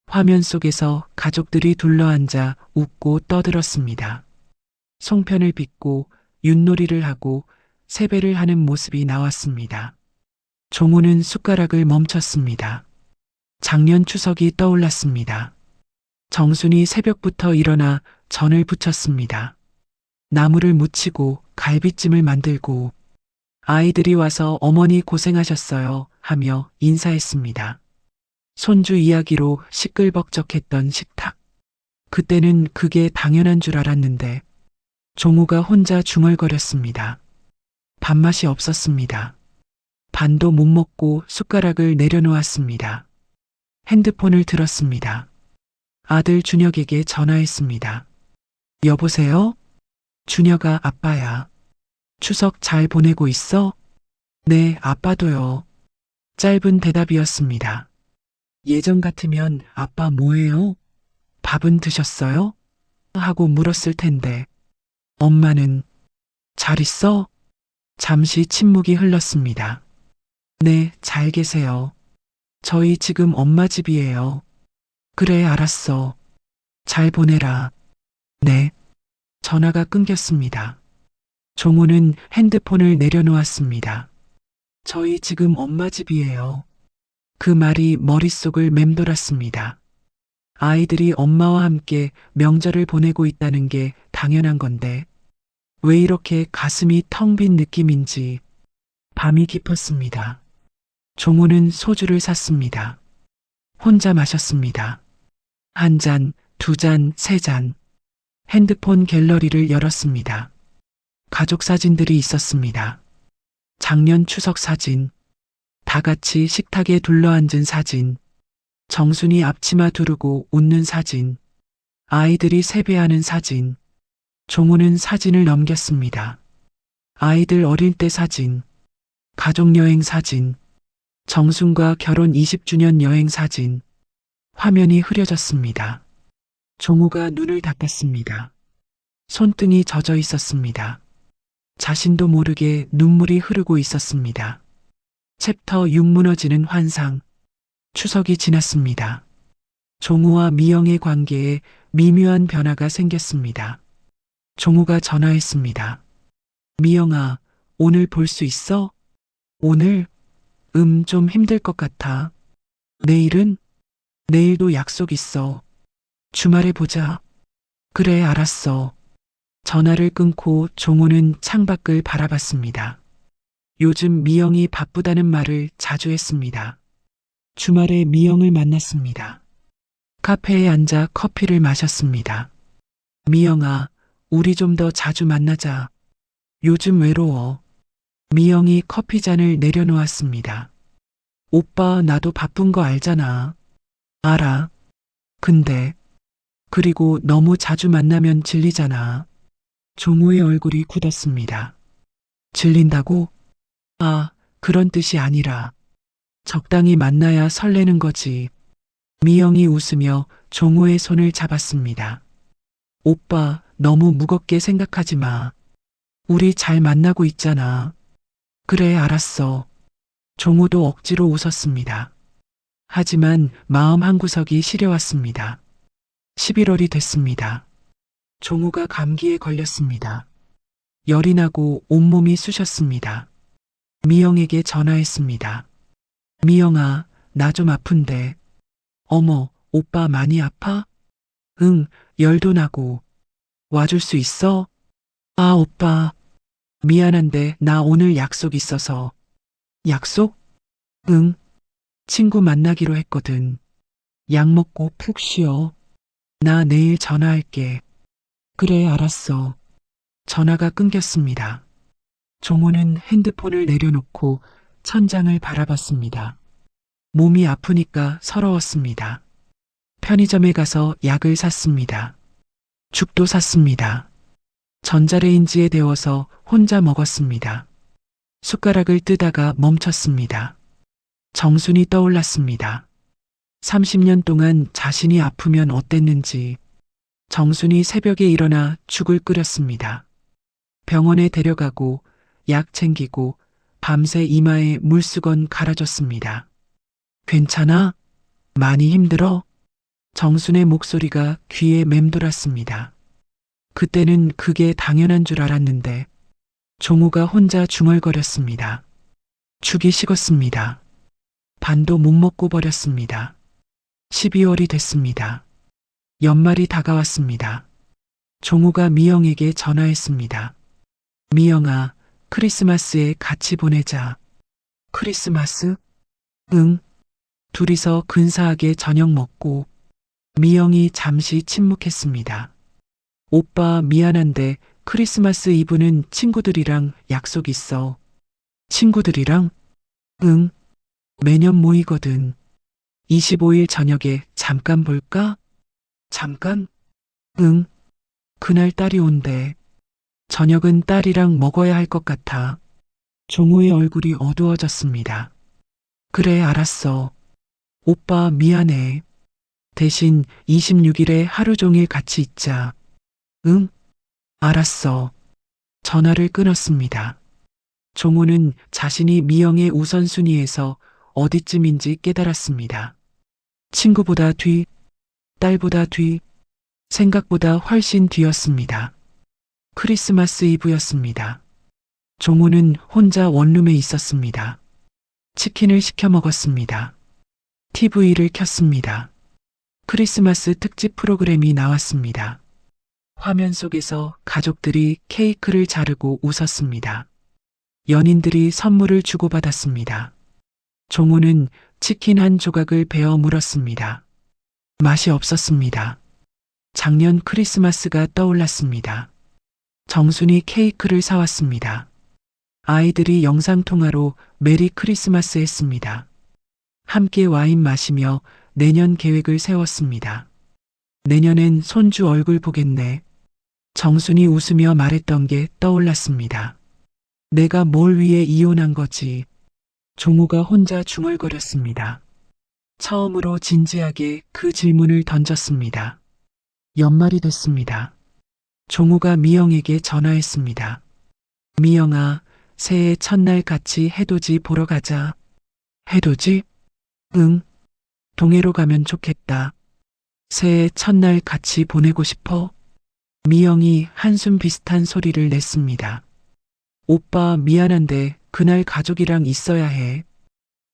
화면 속에서 가족들이 둘러앉아 웃고 떠들었습니다. 송편을 빚고 윷놀이를 하고 세배를 하는 모습이 나왔습니다. 종우는 숟가락을 멈췄습니다. 작년 추석이 떠올랐습니다. 정순이 새벽부터 일어나 전을 부쳤습니다. 나물을 무치고 갈비찜을 만들고 아이들이 와서 어머니 고생하셨어요 하며 인사했습니다. 손주 이야기로 시끌벅적했던 식탁. 그때는 그게 당연한 줄 알았는데 종우가 혼자 중얼거렸습니다. 밥맛이 없었습니다. 반도 못 먹고 숟가락을 내려놓았습니다. 핸드폰을 들었습니다. 아들 준혁에게 전화했습니다. 여보세요? 준혁아, 아빠야. 추석 잘 보내고 있어? 네, 아빠도요. 짧은 대답이었습니다. 예전 같으면 아빠 뭐해요? 밥은 드셨어요? 하고 물었을 텐데 엄마는 잘 있어? 잠시 침묵이 흘렀습니다. 네, 잘 계세요. 저희 지금 엄마 집이에요. 그래, 알았어. 잘 보내라. 네. 전화가 끊겼습니다. 종우는 핸드폰을 내려놓았습니다. 저희 지금 엄마 집이에요. 그 말이 머릿속을 맴돌았습니다. 아이들이 엄마와 함께 명절을 보내고 있다는 게 당연한 건데 왜 이렇게 가슴이 텅 빈 느낌인지. 밤이 깊었습니다. 종우는 소주를 샀습니다. 혼자 마셨습니다. 한 잔, 두 잔, 세 잔. 핸드폰 갤러리를 열었습니다. 가족 사진들이 있었습니다. 작년 추석 사진, 다 같이 식탁에 둘러앉은 사진, 정순이 앞치마 두르고 웃는 사진, 아이들이 세배하는 사진. 종우는 사진을 넘겼습니다. 아이들 어릴 때 사진, 가족여행 사진, 정순과 결혼 20주년 여행 사진. 화면이 흐려졌습니다. 종우가 눈을 닦았습니다. 손등이 젖어 있었습니다. 자신도 모르게 눈물이 흐르고 있었습니다. 챕터 6 무너지는 환상. 추석이 지났습니다. 종우와 미영의 관계에 미묘한 변화가 생겼습니다. 종우가 전화했습니다. 미영아, 오늘 볼 수 있어? 오늘? 좀 힘들 것 같아. 내일은? 내일도 약속 있어. 주말에 보자. 그래, 알았어. 전화를 끊고 종호는 창밖을 바라봤습니다. 요즘 미영이 바쁘다는 말을 자주 했습니다. 주말에 미영을 만났습니다. 카페에 앉아 커피를 마셨습니다. 미영아, 우리 좀 더 자주 만나자. 요즘 외로워. 미영이 커피잔을 내려놓았습니다. 오빠, 나도 바쁜 거 알잖아. 알아. 근데, 그리고 너무 자주 만나면 질리잖아. 종호의 얼굴이 굳었습니다. 질린다고? 아, 그런 뜻이 아니라 적당히 만나야 설레는 거지. 미영이 웃으며 종호의 손을 잡았습니다. 오빠, 너무 무겁게 생각하지 마. 우리 잘 만나고 있잖아. 그래, 알았어. 종호도 억지로 웃었습니다. 하지만 마음 한구석이 시려왔습니다. 11월이 됐습니다. 종호가 감기에 걸렸습니다. 열이 나고 온몸이 쑤셨습니다. 미영에게 전화했습니다. 미영아, 나 좀 아픈데. 어머, 오빠 많이 아파? 응, 열도 나고. 와줄 수 있어? 아, 오빠. 미안한데 나 오늘 약속 있어서. 약속? 응, 친구 만나기로 했거든. 약 먹고 푹 쉬어. 나 내일 전화할게. 그래, 알았어. 전화가 끊겼습니다. 종호는 핸드폰을 내려놓고 천장을 바라봤습니다. 몸이 아프니까 서러웠습니다. 편의점에 가서 약을 샀습니다. 죽도 샀습니다. 전자레인지에 데워서 혼자 먹었습니다. 숟가락을 뜨다가 멈췄습니다. 정순이 떠올랐습니다. 30년 동안 자신이 아프면 어땠는지. 정순이 새벽에 일어나 죽을 끓였습니다. 병원에 데려가고 약 챙기고 밤새 이마에 물수건 갈아줬습니다. 괜찮아? 많이 힘들어? 정순의 목소리가 귀에 맴돌았습니다. 그때는 그게 당연한 줄 알았는데 종호가 혼자 중얼거렸습니다. 죽이 식었습니다. 반도 못 먹고 버렸습니다. 12월이 됐습니다. 연말이 다가왔습니다. 종호가 미영에게 전화했습니다. 미영아, 크리스마스에 같이 보내자. 크리스마스? 응. 둘이서 근사하게 저녁 먹고. 미영이 잠시 침묵했습니다. 오빠, 미안한데 크리스마스 이브는 친구들이랑 약속 있어. 친구들이랑? 응. 매년 모이거든. 25일 저녁에 잠깐 볼까? 잠깐? 응. 그날 딸이 온대. 저녁은 딸이랑 먹어야 할 것 같아. 종호의 얼굴이 어두워졌습니다. 그래, 알았어. 오빠, 미안해. 대신 26일에 하루 종일 같이 있자. 응? 알았어. 전화를 끊었습니다. 종호는 자신이 미영의 우선순위에서 어디쯤인지 깨달았습니다. 친구보다 뒤, 딸보다 뒤, 생각보다 훨씬 뒤였습니다. 크리스마스 이브였습니다. 종호는 혼자 원룸에 있었습니다. 치킨을 시켜 먹었습니다. TV를 켰습니다. 크리스마스 특집 프로그램이 나왔습니다. 화면 속에서 가족들이 케이크를 자르고 웃었습니다. 연인들이 선물을 주고받았습니다. 종호는 치킨 한 조각을 베어 물었습니다. 맛이 없었습니다. 작년 크리스마스가 떠올랐습니다. 정순이 케이크를 사왔습니다. 아이들이 영상통화로 메리 크리스마스 했습니다. 함께 와인 마시며 내년 계획을 세웠습니다. 내년엔 손주 얼굴 보겠네. 정순이 웃으며 말했던 게 떠올랐습니다. 내가 뭘 위해 이혼한 거지. 종호가 혼자 중얼거렸습니다. 처음으로 진지하게 그 질문을 던졌습니다. 연말이 됐습니다. 종호가 미영에게 전화했습니다. 미영아, 새해 첫날 같이 해돋이 보러 가자. 해돋이? 응. 동해로 가면 좋겠다. 새해 첫날 같이 보내고 싶어? 미영이 한숨 비슷한 소리를 냈습니다. 오빠, 미안한데 그날 가족이랑 있어야 해.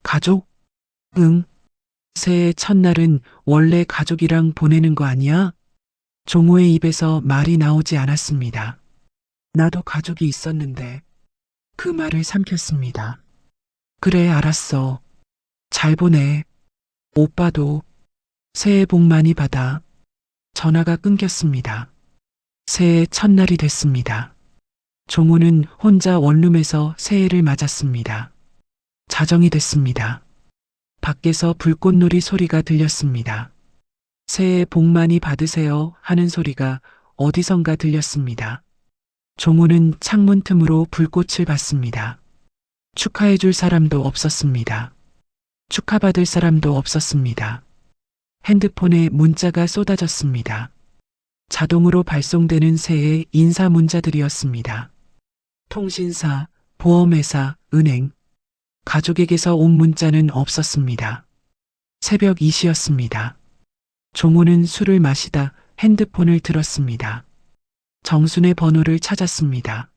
가족? 응. 새해 첫날은 원래 가족이랑 보내는 거 아니야? 종호의 입에서 말이 나오지 않았습니다. 나도 가족이 있었는데 그 말을 삼켰습니다. 그래, 알았어. 잘 보내. 오빠도 새해 복 많이 받아. 전화가 끊겼습니다. 새해 첫날이 됐습니다. 종호는 혼자 원룸에서 새해를 맞았습니다. 자정이 됐습니다. 밖에서 불꽃놀이 소리가 들렸습니다. 새해 복 많이 받으세요 하는 소리가 어디선가 들렸습니다. 종호는 창문 틈으로 불꽃을 봤습니다. 축하해줄 사람도 없었습니다. 축하받을 사람도 없었습니다. 핸드폰에 문자가 쏟아졌습니다. 자동으로 발송되는 새해 인사 문자들이었습니다. 통신사, 보험회사, 은행. 가족에게서 온 문자는 없었습니다. 새벽 2시였습니다. 종호는 술을 마시다 핸드폰을 들었습니다. 정순의 번호를 찾았습니다.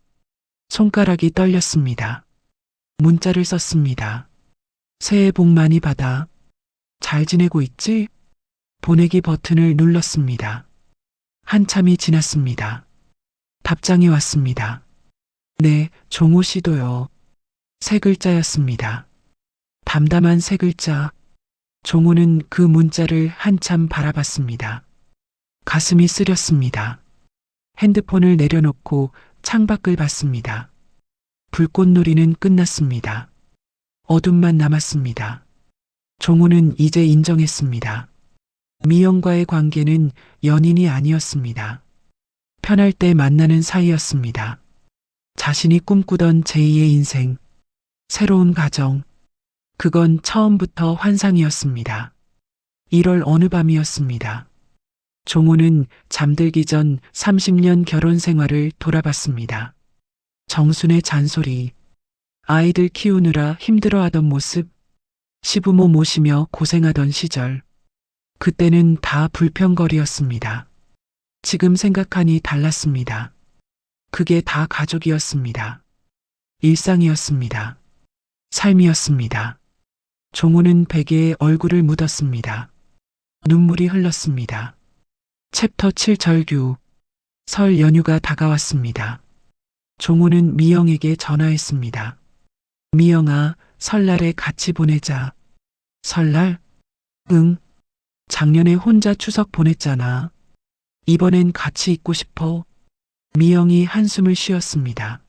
손가락이 떨렸습니다. 문자를 썼습니다. 새해 복 많이 받아. 잘 지내고 있지? 보내기 버튼을 눌렀습니다. 한참이 지났습니다. 답장이 왔습니다. 네, 종호 씨도요. 세 글자였습니다. 담담한 세 글자. 종호는 그 문자를 한참 바라봤습니다. 가슴이 쓰렸습니다. 핸드폰을 내려놓고 창밖을 봤습니다. 불꽃놀이는 끝났습니다. 어둠만 남았습니다. 종호는 이제 인정했습니다. 미영과의 관계는 연인이 아니었습니다. 편할 때 만나는 사이였습니다. 자신이 꿈꾸던 제2의 인생, 새로운 가정, 그건 처음부터 환상이었습니다. 1월 어느 밤이었습니다. 종호는 잠들기 전 30년 결혼 생활을 돌아봤습니다. 정순의 잔소리, 아이들 키우느라 힘들어하던 모습, 시부모 모시며 고생하던 시절. 그때는 다 불평거리였습니다. 지금 생각하니 달랐습니다. 그게 다 가족이었습니다. 일상이었습니다. 삶이었습니다. 종호는 베개에 얼굴을 묻었습니다. 눈물이 흘렀습니다. 챕터 7 절규. 설 연휴가 다가왔습니다. 종호는 미영에게 전화했습니다. 미영아, 설날에 같이 보내자. 설날? 응. 작년에 혼자 추석 보냈잖아. 이번엔 같이 있고 싶어. 미영이 한숨을 쉬었습니다.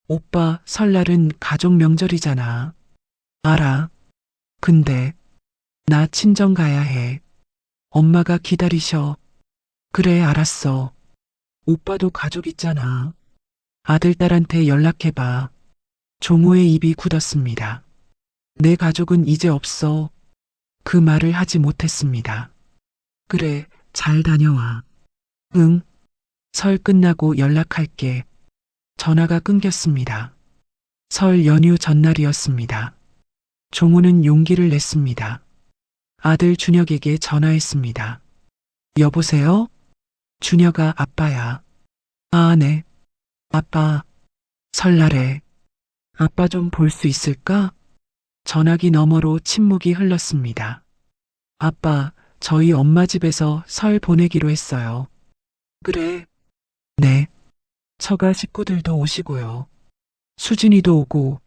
오빠, 설날은 가족 명절이잖아. 알아. 근데 나 친정 가야 해. 엄마가 기다리셔. 그래, 알았어. 오빠도 가족 있잖아. 아들, 딸한테 연락해봐. 종호의 입이 굳었습니다. 내 가족은 이제 없어. 그 말을 하지 못했습니다. 그래, 잘 다녀와. 응. 설 끝나고 연락할게. 전화가 끊겼습니다. 설 연휴 전날이었습니다. 종호는 용기를 냈습니다. 아들 준혁에게 전화했습니다. 여보세요? 준혁아, 아빠야. 아, 네. 아빠, 설날에 아빠 좀 볼 수 있을까? 전화기 너머로 침묵이 흘렀습니다. 아빠, 저희 엄마 집에서 설 보내기로 했어요. 그래. 네. 처가 식구들도 오시고요. 수진이도 오고.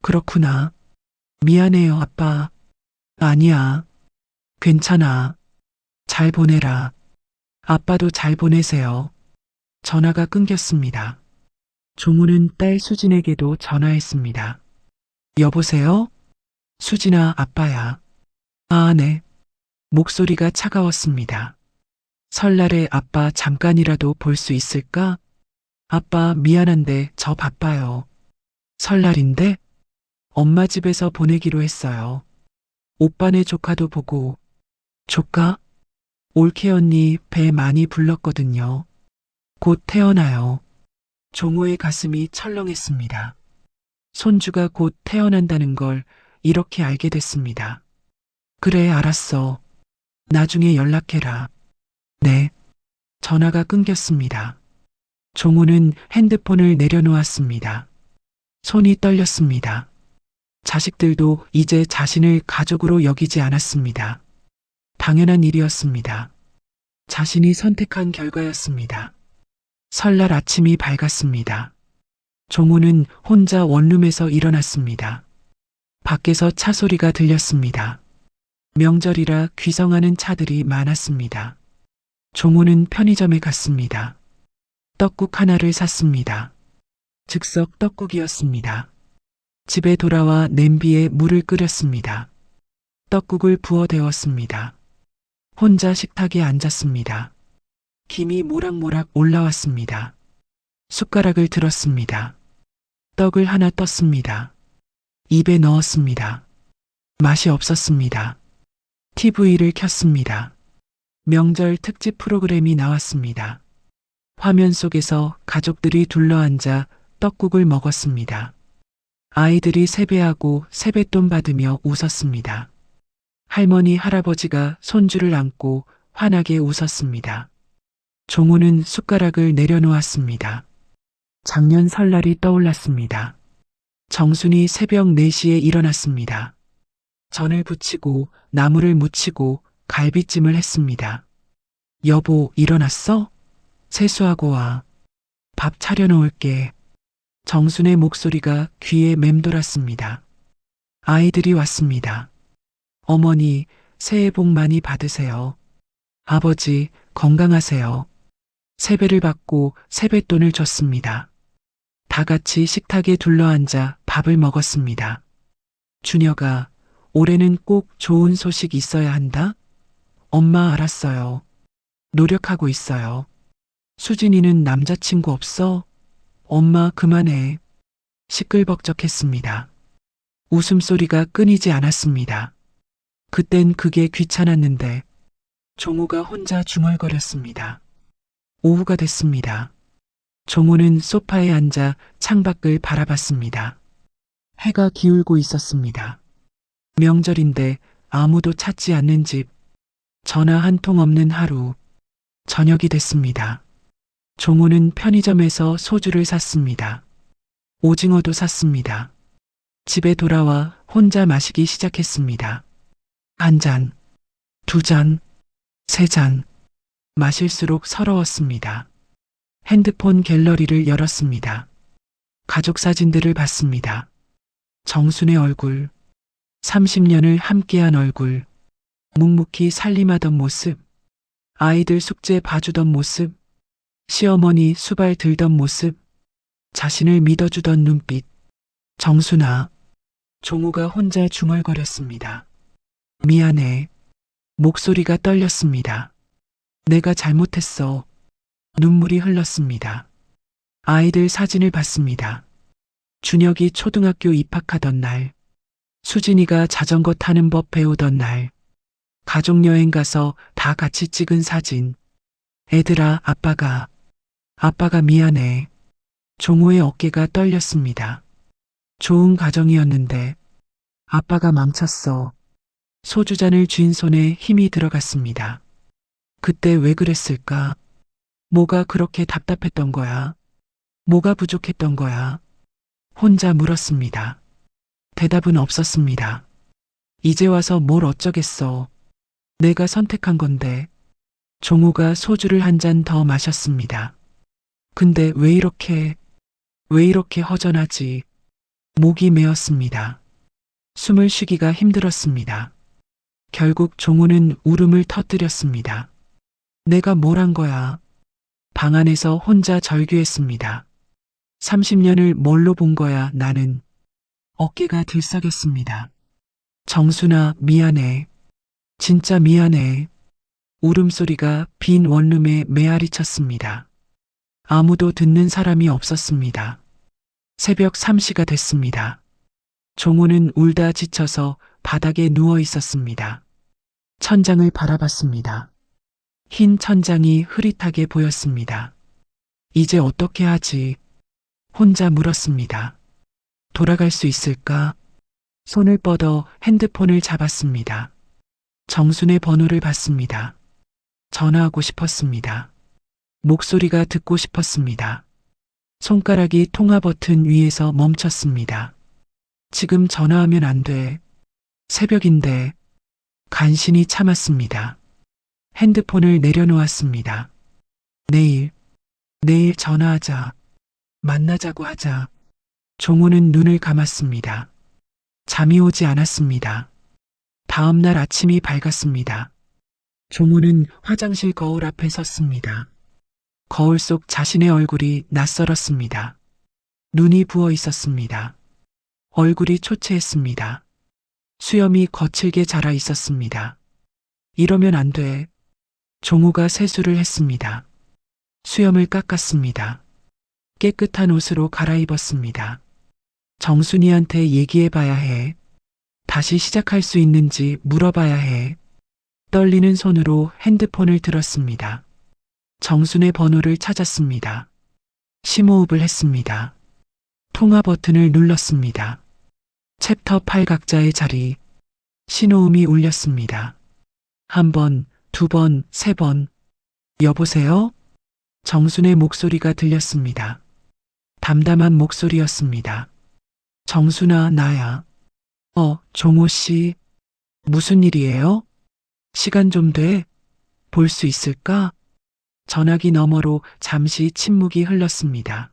그렇구나. 미안해요, 아빠. 아니야. 괜찮아. 잘 보내라. 아빠도 잘 보내세요. 전화가 끊겼습니다. 종호는 딸 수진에게도 전화했습니다. 여보세요? 수진아, 아빠야. 아, 네. 목소리가 차가웠습니다. 설날에 아빠 잠깐이라도 볼 수 있을까? 아빠, 미안한데 저 바빠요. 설날인데? 엄마 집에서 보내기로 했어요. 오빠네 조카도 보고. 조카? 올케 언니 배 많이 불렀거든요. 곧 태어나요. 종호의 가슴이 철렁했습니다. 손주가 곧 태어난다는 걸 이렇게 알게 됐습니다. 그래, 알았어. 나중에 연락해라. 네. 전화가 끊겼습니다. 종호는 핸드폰을 내려놓았습니다. 손이 떨렸습니다. 자식들도 이제 자신을 가족으로 여기지 않았습니다. 당연한 일이었습니다. 자신이 선택한 결과였습니다. 설날 아침이 밝았습니다. 종우는 혼자 원룸에서 일어났습니다. 밖에서 차 소리가 들렸습니다. 명절이라 귀성하는 차들이 많았습니다. 종우는 편의점에 갔습니다. 떡국 하나를 샀습니다. 즉석 떡국이었습니다. 집에 돌아와 냄비에 물을 끓였습니다. 떡국을 부어 데웠습니다. 혼자 식탁에 앉았습니다. 김이 모락모락 올라왔습니다. 숟가락을 들었습니다. 떡을 하나 떴습니다. 입에 넣었습니다. 맛이 없었습니다. TV를 켰습니다. 명절 특집 프로그램이 나왔습니다. 화면 속에서 가족들이 둘러앉아 떡국을 먹었습니다. 아이들이 세배하고 세뱃돈 받으며 웃었습니다. 할머니, 할아버지가 손주를 안고 환하게 웃었습니다. 종우는 숟가락을 내려놓았습니다. 작년 설날이 떠올랐습니다. 정순이 새벽 4시에 일어났습니다. 전을 부치고 나물을 무치고 갈비찜을 했습니다. 여보, 일어났어? 세수하고 와. 밥 차려놓을게. 정순의 목소리가 귀에 맴돌았습니다. 아이들이 왔습니다. 어머니, 새해 복 많이 받으세요. 아버지, 건강하세요. 세배를 받고 세뱃돈을 줬습니다. 다 같이 식탁에 둘러앉아 밥을 먹었습니다. 준혁아, 올해는 꼭 좋은 소식 있어야 한다? 엄마 알았어요. 노력하고 있어요. 수진이는 남자친구 없어? 엄마 그만해. 시끌벅적했습니다. 웃음소리가 끊이지 않았습니다. 그땐 그게 귀찮았는데 종우가 혼자 중얼거렸습니다. 오후가 됐습니다. 종우는 소파에 앉아 창밖을 바라봤습니다. 해가 기울고 있었습니다. 명절인데 아무도 찾지 않는 집, 전화 한 통 없는 하루, 저녁이 됐습니다. 종우는 편의점에서 소주를 샀습니다. 오징어도 샀습니다. 집에 돌아와 혼자 마시기 시작했습니다. 한 잔, 두 잔, 세 잔. 마실수록 서러웠습니다. 핸드폰 갤러리를 열었습니다. 가족 사진들을 봤습니다. 정순의 얼굴, 30년을 함께한 얼굴, 묵묵히 살림하던 모습, 아이들 숙제 봐주던 모습, 시어머니 수발 들던 모습, 자신을 믿어주던 눈빛. 정순아. 종우가 혼자 중얼거렸습니다. 미안해. 목소리가 떨렸습니다. 내가 잘못했어. 눈물이 흘렀습니다. 아이들 사진을 봤습니다. 준혁이 초등학교 입학하던 날, 수진이가 자전거 타는 법 배우던 날, 가족여행 가서 다 같이 찍은 사진. 애들아, 아빠가 미안해. 종우의 어깨가 떨렸습니다. 좋은 가정이었는데 아빠가 망쳤어. 소주잔을 쥔 손에 힘이 들어갔습니다. 그때 왜 그랬을까? 뭐가 그렇게 답답했던 거야? 뭐가 부족했던 거야? 혼자 물었습니다. 대답은 없었습니다. 이제 와서 뭘 어쩌겠어. 내가 선택한 건데. 종우가 소주를 한 잔 더 마셨습니다. 근데 왜 이렇게 허전하지? 목이 메었습니다. 숨을 쉬기가 힘들었습니다. 결국 종우는 울음을 터뜨렸습니다. 내가 뭘 한 거야? 방 안에서 혼자 절규했습니다. 30년을 뭘로 본 거야, 나는. 어깨가 들썩였습니다. 정순아, 미안해. 진짜 미안해. 울음소리가 빈 원룸에 메아리 쳤습니다. 아무도 듣는 사람이 없었습니다. 새벽 3시가 됐습니다. 종우는 울다 지쳐서 바닥에 누워 있었습니다. 천장을 바라봤습니다. 흰 천장이 흐릿하게 보였습니다. 이제 어떻게 하지? 혼자 물었습니다. 돌아갈 수 있을까? 손을 뻗어 핸드폰을 잡았습니다. 정순의 번호를 봤습니다. 전화하고 싶었습니다. 목소리가 듣고 싶었습니다. 손가락이 통화 버튼 위에서 멈췄습니다. 지금 전화하면 안 돼. 새벽인데. 간신히 참았습니다. 핸드폰을 내려놓았습니다. 내일 전화하자. 만나자고 하자. 종호는 눈을 감았습니다. 잠이 오지 않았습니다. 다음 날 아침이 밝았습니다. 종호는 화장실 거울 앞에 섰습니다. 거울 속 자신의 얼굴이 낯설었습니다. 눈이 부어 있었습니다. 얼굴이 초췌했습니다. 수염이 거칠게 자라 있었습니다. 이러면 안 돼. 종호가 세수를 했습니다. 수염을 깎았습니다. 깨끗한 옷으로 갈아입었습니다. 정순이한테 얘기해봐야 해. 다시 시작할 수 있는지 물어봐야 해. 떨리는 손으로 핸드폰을 들었습니다. 정순의 번호를 찾았습니다. 심호흡을 했습니다. 통화 버튼을 눌렀습니다. 챕터 8 각자의 자리. 신호음이 울렸습니다. 한 번, 두 번, 세 번. 여보세요? 정순의 목소리가 들렸습니다. 담담한 목소리였습니다. 정순아, 나야. 종호 씨. 무슨 일이에요? 시간 좀 돼? 볼 수 있을까? 전화기 너머로 잠시 침묵이 흘렀습니다.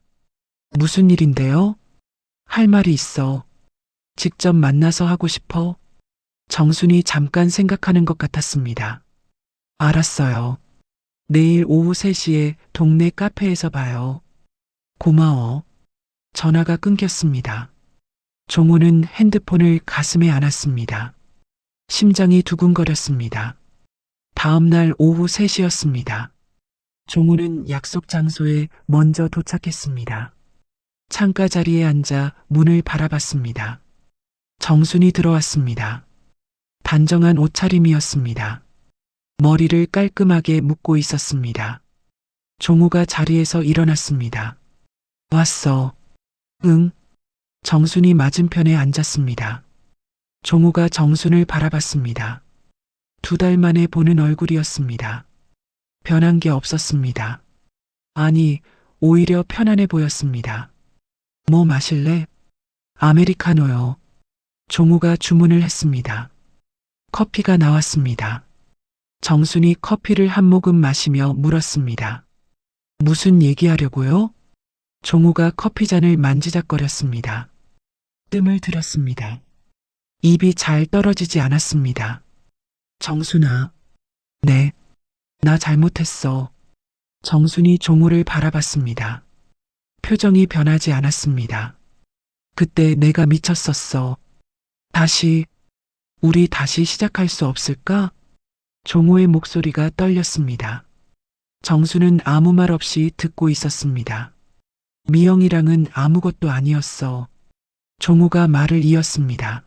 무슨 일인데요? 할 말이 있어. 직접 만나서 하고 싶어. 정순이 잠깐 생각하는 것 같았습니다. 알았어요. 내일 오후 3시에 동네 카페에서 봐요. 고마워. 전화가 끊겼습니다. 종호는 핸드폰을 가슴에 안았습니다. 심장이 두근거렸습니다. 다음 날 오후 3시였습니다. 종호는 약속 장소에 먼저 도착했습니다. 창가 자리에 앉아 문을 바라봤습니다. 정순이 들어왔습니다. 단정한 옷차림이었습니다. 머리를 깔끔하게 묶고 있었습니다. 종호가 자리에서 일어났습니다. 왔어. 응. 정순이 맞은편에 앉았습니다. 종호가 정순을 바라봤습니다. 2달 만에 보는 얼굴이었습니다. 변한 게 없었습니다. 아니, 오히려 편안해 보였습니다. 뭐 마실래? 아메리카노요. 종호가 주문을 했습니다. 커피가 나왔습니다. 정순이 커피를 한 모금 마시며 물었습니다. 무슨 얘기하려고요? 종호가 커피잔을 만지작거렸습니다. 뜸을 들였습니다. 입이 잘 떨어지지 않았습니다. 정순아. 네. 나 잘못했어. 정순이 종호를 바라봤습니다. 표정이 변하지 않았습니다. 그때 내가 미쳤었어. 우리 다시 시작할 수 없을까? 종호의 목소리가 떨렸습니다. 정수는 아무 말 없이 듣고 있었습니다. 미영이랑은 아무것도 아니었어. 종호가 말을 이었습니다.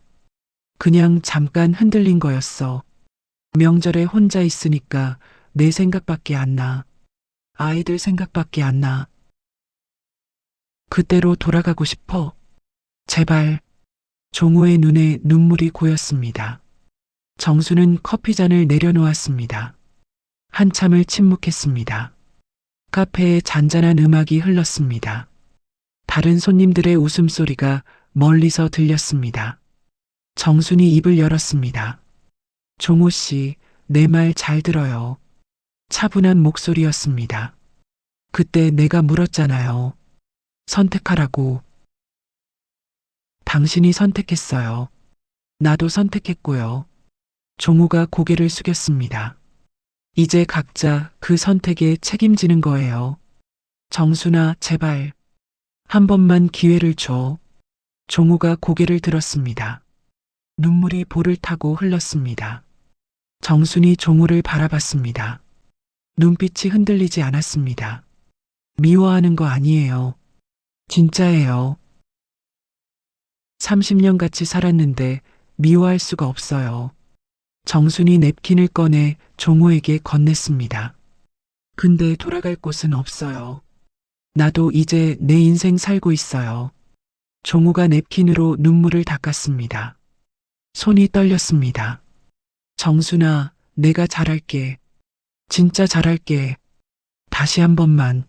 그냥 잠깐 흔들린 거였어. 명절에 혼자 있으니까 내 생각밖에 안 나. 아이들 생각밖에 안 나. 그때로 돌아가고 싶어. 제발. 종호의 눈에 눈물이 고였습니다. 정수는 커피잔을 내려놓았습니다. 한참을 침묵했습니다. 카페에 잔잔한 음악이 흘렀습니다. 다른 손님들의 웃음소리가 멀리서 들렸습니다. 정순이 입을 열었습니다. 종호 씨, 내 말 잘 들어요. 차분한 목소리였습니다. 그때 내가 물었잖아요. 선택하라고. 당신이 선택했어요. 나도 선택했고요. 종호가 고개를 숙였습니다. 이제 각자 그 선택에 책임지는 거예요. 정순아, 제발. 한 번만 기회를 줘. 종호가 고개를 들었습니다. 눈물이 볼을 타고 흘렀습니다. 정순이 종호를 바라봤습니다. 눈빛이 흔들리지 않았습니다. 미워하는 거 아니에요. 진짜예요. 30년 같이 살았는데 미워할 수가 없어요. 정순이 냅킨을 꺼내 종호에게 건넸습니다. 근데 돌아갈 곳은 없어요. 나도 이제 내 인생 살고 있어요. 종호가 냅킨으로 눈물을 닦았습니다. 손이 떨렸습니다. 정순아, 내가 잘할게. 진짜 잘할게. 다시 한 번만.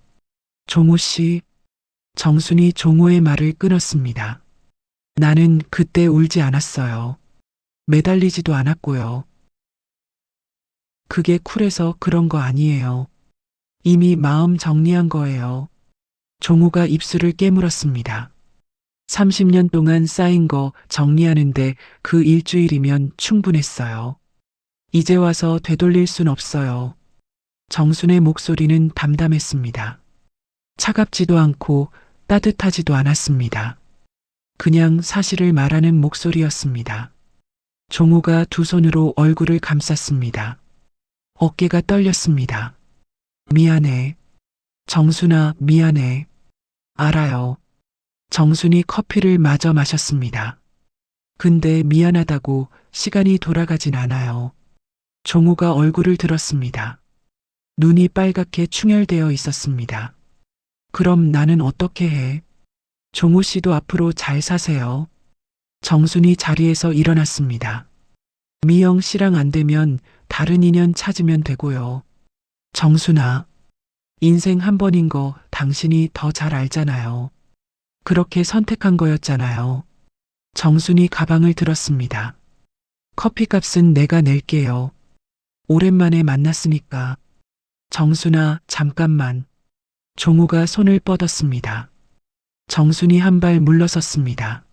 종호 씨. 정순이 종호의 말을 끊었습니다. 나는 그때 울지 않았어요. 매달리지도 않았고요. 그게 쿨해서 그런 거 아니에요. 이미 마음 정리한 거예요. 종우가 입술을 깨물었습니다. 30년 동안 쌓인 거 정리하는데 그 일주일이면 충분했어요. 이제 와서 되돌릴 순 없어요. 정순의 목소리는 담담했습니다. 차갑지도 않고 따뜻하지도 않았습니다. 그냥 사실을 말하는 목소리였습니다. 종우가 두 손으로 얼굴을 감쌌습니다. 어깨가 떨렸습니다. 미안해. 정순아, 미안해. 알아요. 정순이 커피를 마저 마셨습니다. 근데 미안하다고 시간이 돌아가진 않아요. 종우가 얼굴을 들었습니다. 눈이 빨갛게 충혈되어 있었습니다. 그럼 나는 어떻게 해? 종우 씨도 앞으로 잘 사세요. 정순이 자리에서 일어났습니다. 미영 씨랑 안 되면 다른 인연 찾으면 되고요. 정순아, 인생 한 번인 거 당신이 더 잘 알잖아요. 그렇게 선택한 거였잖아요. 정순이 가방을 들었습니다. 커피값은 내가 낼게요. 오랜만에 만났으니까. 정순아, 잠깐만. 종우가 손을 뻗었습니다. 정순이 한 발 물러섰습니다.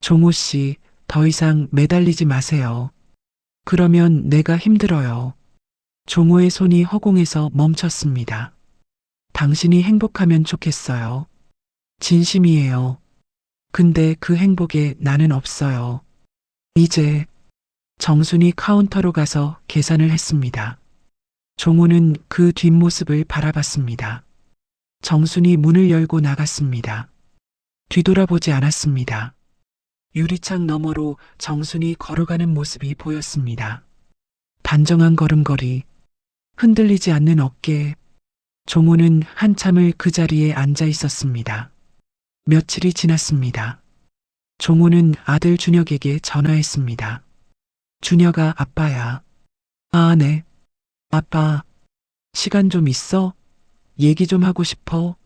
종우 씨, 더 이상 매달리지 마세요. 그러면 내가 힘들어요. 종우의 손이 허공에서 멈췄습니다. 당신이 행복하면 좋겠어요. 진심이에요. 근데 그 행복에 나는 없어요. 이제 정순이 카운터로 가서 계산을 했습니다. 종우는 그 뒷모습을 바라봤습니다. 정순이 문을 열고 나갔습니다. 뒤돌아보지 않았습니다. 유리창 너머로 정순이 걸어가는 모습이 보였습니다. 단정한 걸음걸이, 흔들리지 않는 어깨. 종우는 한참을 그 자리에 앉아 있었습니다. 며칠이 지났습니다. 종우는 아들 준혁에게 전화했습니다. 준혁아, 아빠야. 아, 네. 아빠, 시간 좀 있어? 얘기 좀 하고 싶어.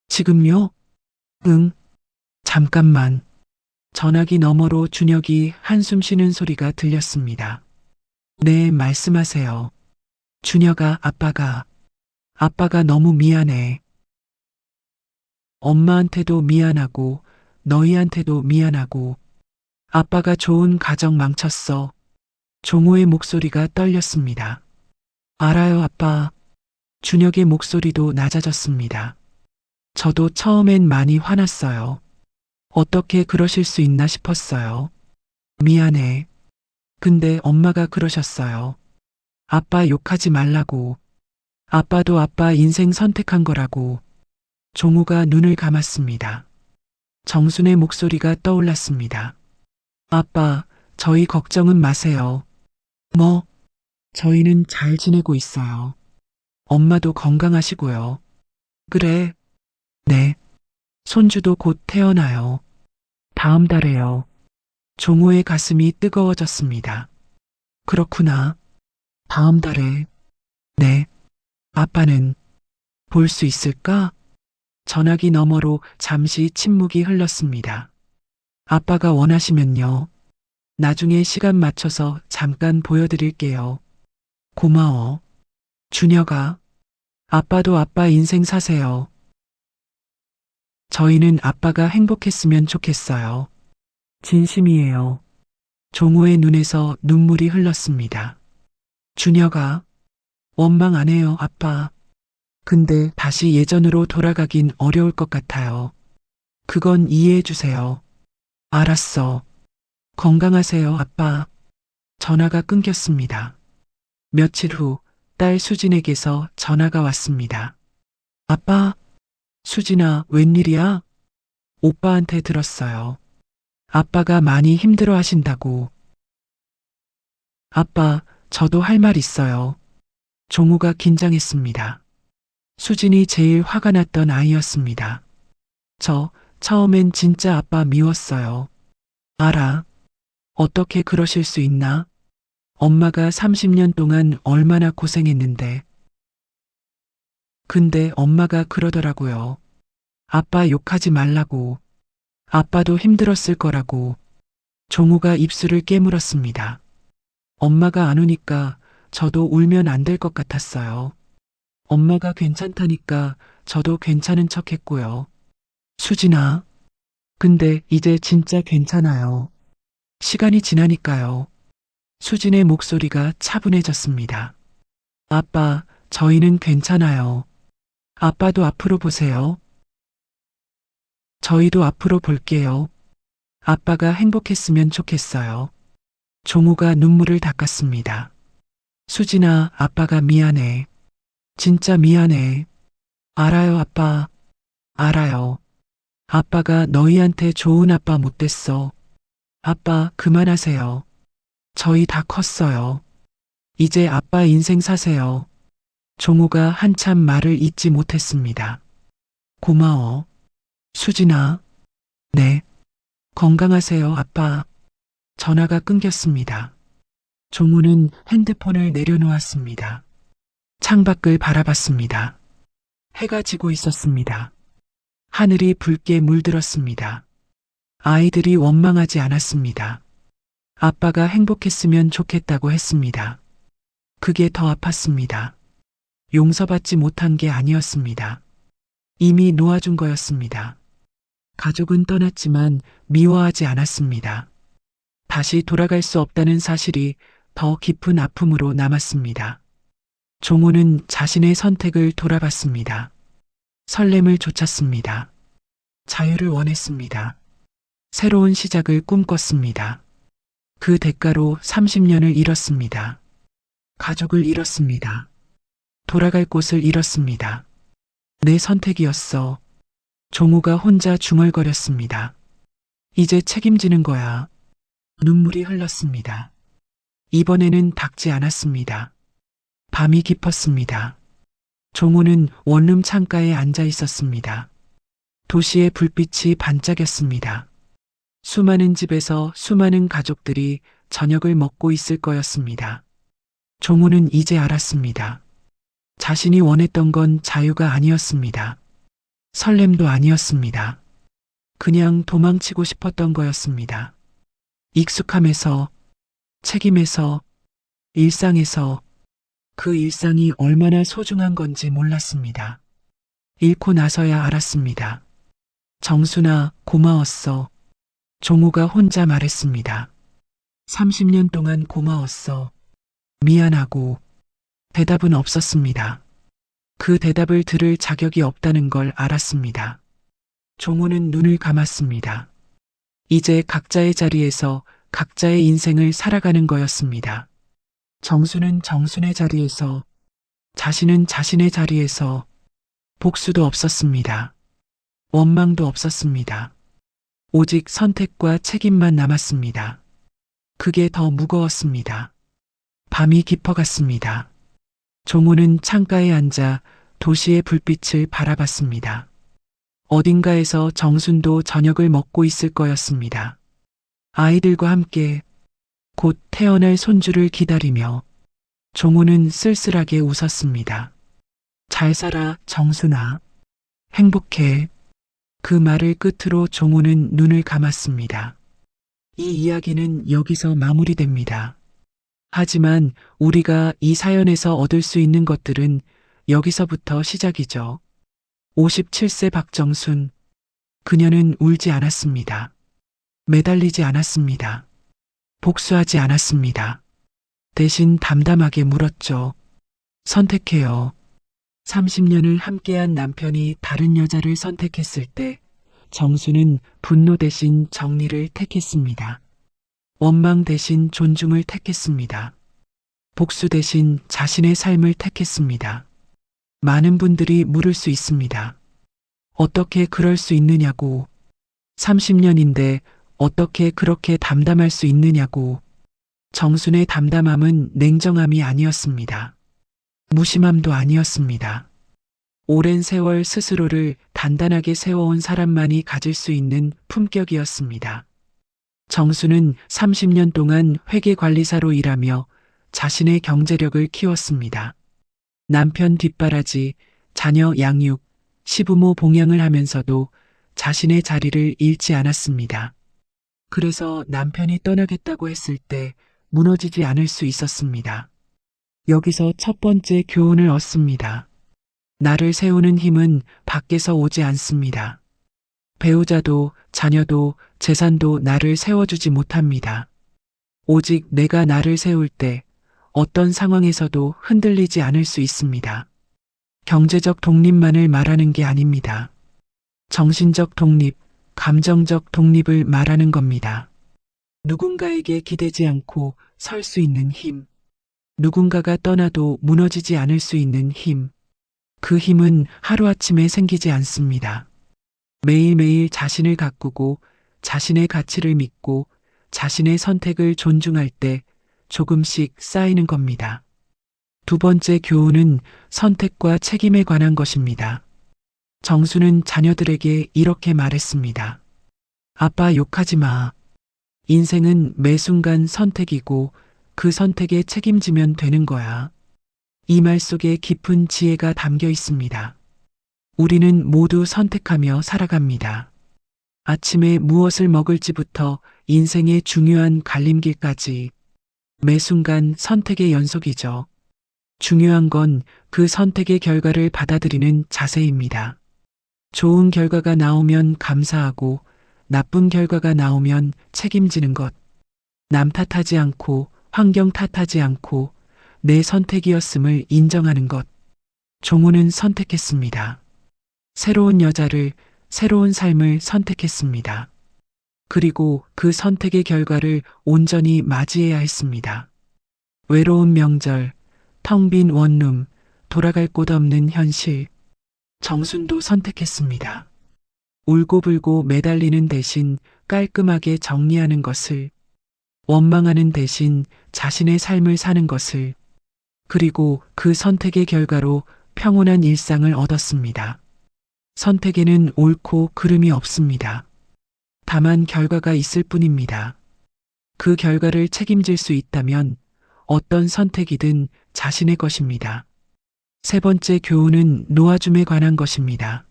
지금요? 응. 잠깐만. 전화기 너머로 준혁이 한숨 쉬는 소리가 들렸습니다. 네, 말씀하세요. 준혁아, 아빠가 너무 미안해. 엄마한테도 미안하고, 너희한테도 미안하고, 아빠가 좋은 가정 망쳤어. 종호의 목소리가 떨렸습니다. 알아요, 아빠. 준혁의 목소리도 낮아졌습니다. 저도 처음엔 많이 화났어요. 어떻게 그러실 수 있나 싶었어요. 미안해. 근데 엄마가 그러셨어요. 아빠 욕하지 말라고. 아빠도 아빠 인생 선택한 거라고. 종우가 눈을 감았습니다. 정순의 목소리가 떠올랐습니다. 아빠, 저희 걱정은 마세요. 뭐? 저희는 잘 지내고 있어요. 엄마도 건강하시고요. 그래. 네. 손주도 곧 태어나요. 다음 달에요. 종호의 가슴이 뜨거워졌습니다. 그렇구나. 다음 달에. 네. 아빠는 볼 수 있을까? 전화기 너머로 잠시 침묵이 흘렀습니다. 아빠가 원하시면요. 나중에 시간 맞춰서 잠깐 보여드릴게요. 고마워. 준혁아. 아빠도 아빠 인생 사세요. 저희는 아빠가 행복했으면 좋겠어요. 진심이에요. 종우의 눈에서 눈물이 흘렀습니다. 준혁아. 원망 안 해요, 아빠. 근데 다시 예전으로 돌아가긴 어려울 것 같아요. 그건 이해해 주세요. 알았어. 건강하세요, 아빠. 전화가 끊겼습니다. 며칠 후 딸 수진에게서 전화가 왔습니다. 아빠, 수진아, 웬일이야? 오빠한테 들었어요. 아빠가 많이 힘들어 하신다고. 아빠, 저도 할 말 있어요. 종우가 긴장했습니다. 수진이 제일 화가 났던 아이였습니다. 저 처음엔 진짜 아빠 미웠어요. 알아. 어떻게 그러실 수 있나? 엄마가 30년 동안 얼마나 고생했는데. 근데 엄마가 그러더라고요. 아빠 욕하지 말라고. 아빠도 힘들었을 거라고. 종우가 입술을 깨물었습니다. 엄마가 안 오니까 저도 울면 안 될 것 같았어요. 엄마가 괜찮다니까 저도 괜찮은 척 했고요. 수진아, 근데 이제 진짜 괜찮아요. 시간이 지나니까요. 수진의 목소리가 차분해졌습니다. 아빠, 저희는 괜찮아요. 아빠도 앞으로 보세요. 저희도 앞으로 볼게요. 아빠가 행복했으면 좋겠어요. 종우가 눈물을 닦았습니다. 수진아, 아빠가 미안해. 진짜 미안해. 알아요, 아빠. 알아요. 아빠가 너희한테 좋은 아빠 못 됐어. 아빠, 그만하세요. 저희 다 컸어요. 이제 아빠 인생 사세요. 종우가 한참 말을 잇지 못했습니다. 고마워. 수진아. 네. 건강하세요, 아빠. 전화가 끊겼습니다. 종우는 핸드폰을 내려놓았습니다. 창밖을 바라봤습니다. 해가 지고 있었습니다. 하늘이 붉게 물들었습니다. 아이들이 원망하지 않았습니다. 아빠가 행복했으면 좋겠다고 했습니다. 그게 더 아팠습니다. 용서받지 못한 게 아니었습니다. 이미 놓아준 거였습니다. 가족은 떠났지만 미워하지 않았습니다. 다시 돌아갈 수 없다는 사실이 더 깊은 아픔으로 남았습니다. 종호는 자신의 선택을 돌아봤습니다. 설렘을 좇았습니다. 자유를 원했습니다. 새로운 시작을 꿈꿨습니다. 그 대가로 30년을 잃었습니다. 가족을 잃었습니다. 돌아갈 곳을 잃었습니다. 내 선택이었어. 종우가 혼자 중얼거렸습니다. 이제 책임지는 거야. 눈물이 흘렀습니다. 이번에는 닦지 않았습니다. 밤이 깊었습니다. 종우는 원룸 창가에 앉아 있었습니다. 도시의 불빛이 반짝였습니다. 수많은 집에서 수많은 가족들이 저녁을 먹고 있을 거였습니다. 종우는 이제 알았습니다. 자신이 원했던 건 자유가 아니었습니다. 설렘도 아니었습니다. 그냥 도망치고 싶었던 거였습니다. 익숙함에서, 책임에서, 일상에서 그 일상이 얼마나 소중한 건지 몰랐습니다. 잃고 나서야 알았습니다. 정순아, 고마웠어. 종우가 혼자 말했습니다. 30년 동안 고마웠어. 미안하고. 대답은 없었습니다. 그 대답을 들을 자격이 없다는 걸 알았습니다. 종우는 눈을 감았습니다. 이제 각자의 자리에서 각자의 인생을 살아가는 거였습니다. 정수는 정순의 자리에서, 자신은 자신의 자리에서, 복수도 없었습니다. 원망도 없었습니다. 오직 선택과 책임만 남았습니다. 그게 더 무거웠습니다. 밤이 깊어갔습니다. 종호는 창가에 앉아 도시의 불빛을 바라봤습니다. 어딘가에서 정순도 저녁을 먹고 있을 거였습니다. 아이들과 함께 곧 태어날 손주를 기다리며 종호는 쓸쓸하게 웃었습니다. 잘 살아, 정순아. 행복해. 그 말을 끝으로 종호는 눈을 감았습니다. 이 이야기는 여기서 마무리됩니다. 하지만 우리가 이 사연에서 얻을 수 있는 것들은 여기서부터 시작이죠. 57세 박정순. 그녀는 울지 않았습니다. 매달리지 않았습니다. 복수하지 않았습니다. 대신 담담하게 물었죠. 선택해요. 30년을 함께한 남편이 다른 여자를 선택했을 때 정수는 분노 대신 정리를 택했습니다. 원망 대신 존중을 택했습니다. 복수 대신 자신의 삶을 택했습니다. 많은 분들이 물을 수 있습니다. 어떻게 그럴 수 있느냐고. 30년인데 어떻게 그렇게 담담할 수 있느냐고. 정순의 담담함은 냉정함이 아니었습니다. 무심함도 아니었습니다. 오랜 세월 스스로를 단단하게 세워온 사람만이 가질 수 있는 품격이었습니다. 정수는 30년 동안 회계관리사로 일하며 자신의 경제력을 키웠습니다. 남편 뒷바라지, 자녀 양육, 시부모 봉양을 하면서도 자신의 자리를 잃지 않았습니다. 그래서 남편이 떠나겠다고 했을 때 무너지지 않을 수 있었습니다. 여기서 첫 번째 교훈을 얻습니다. 나를 세우는 힘은 밖에서 오지 않습니다. 배우자도 자녀도 재산도 나를 세워주지 못합니다. 오직 내가 나를 세울 때 어떤 상황에서도 흔들리지 않을 수 있습니다. 경제적 독립만을 말하는 게 아닙니다. 정신적 독립, 감정적 독립을 말하는 겁니다. 누군가에게 기대지 않고 설 수 있는 힘. 누군가가 떠나도 무너지지 않을 수 있는 힘. 그 힘은 하루아침에 생기지 않습니다. 매일매일 자신을 가꾸고 자신의 가치를 믿고 자신의 선택을 존중할 때 조금씩 쌓이는 겁니다. 두 번째 교훈은 선택과 책임에 관한 것입니다. 정수는 자녀들에게 이렇게 말했습니다. 아빠 욕하지 마. 인생은 매 순간 선택이고 그 선택에 책임지면 되는 거야. 이 말 속에 깊은 지혜가 담겨 있습니다. 우리는 모두 선택하며 살아갑니다. 아침에 무엇을 먹을지부터 인생의 중요한 갈림길까지 매 순간 선택의 연속이죠. 중요한 건 그 선택의 결과를 받아들이는 자세입니다. 좋은 결과가 나오면 감사하고 나쁜 결과가 나오면 책임지는 것. 남 탓하지 않고 환경 탓하지 않고 내 선택이었음을 인정하는 것. 종우는 선택했습니다. 새로운 여자를, 새로운 삶을 선택했습니다. 그리고 그 선택의 결과를 온전히 맞이해야 했습니다. 외로운 명절, 텅 빈 원룸, 돌아갈 곳 없는 현실. 정순도 선택했습니다. 울고불고 매달리는 대신 깔끔하게 정리하는 것을, 원망하는 대신 자신의 삶을 사는 것을, 그리고 그 선택의 결과로 평온한 일상을 얻었습니다. 선택에는 옳고 그름이 없습니다. 다만 결과가 있을 뿐입니다. 그 결과를 책임질 수 있다면 어떤 선택이든 자신의 것입니다. 세 번째 교훈은 놓아줌에 관한 것입니다.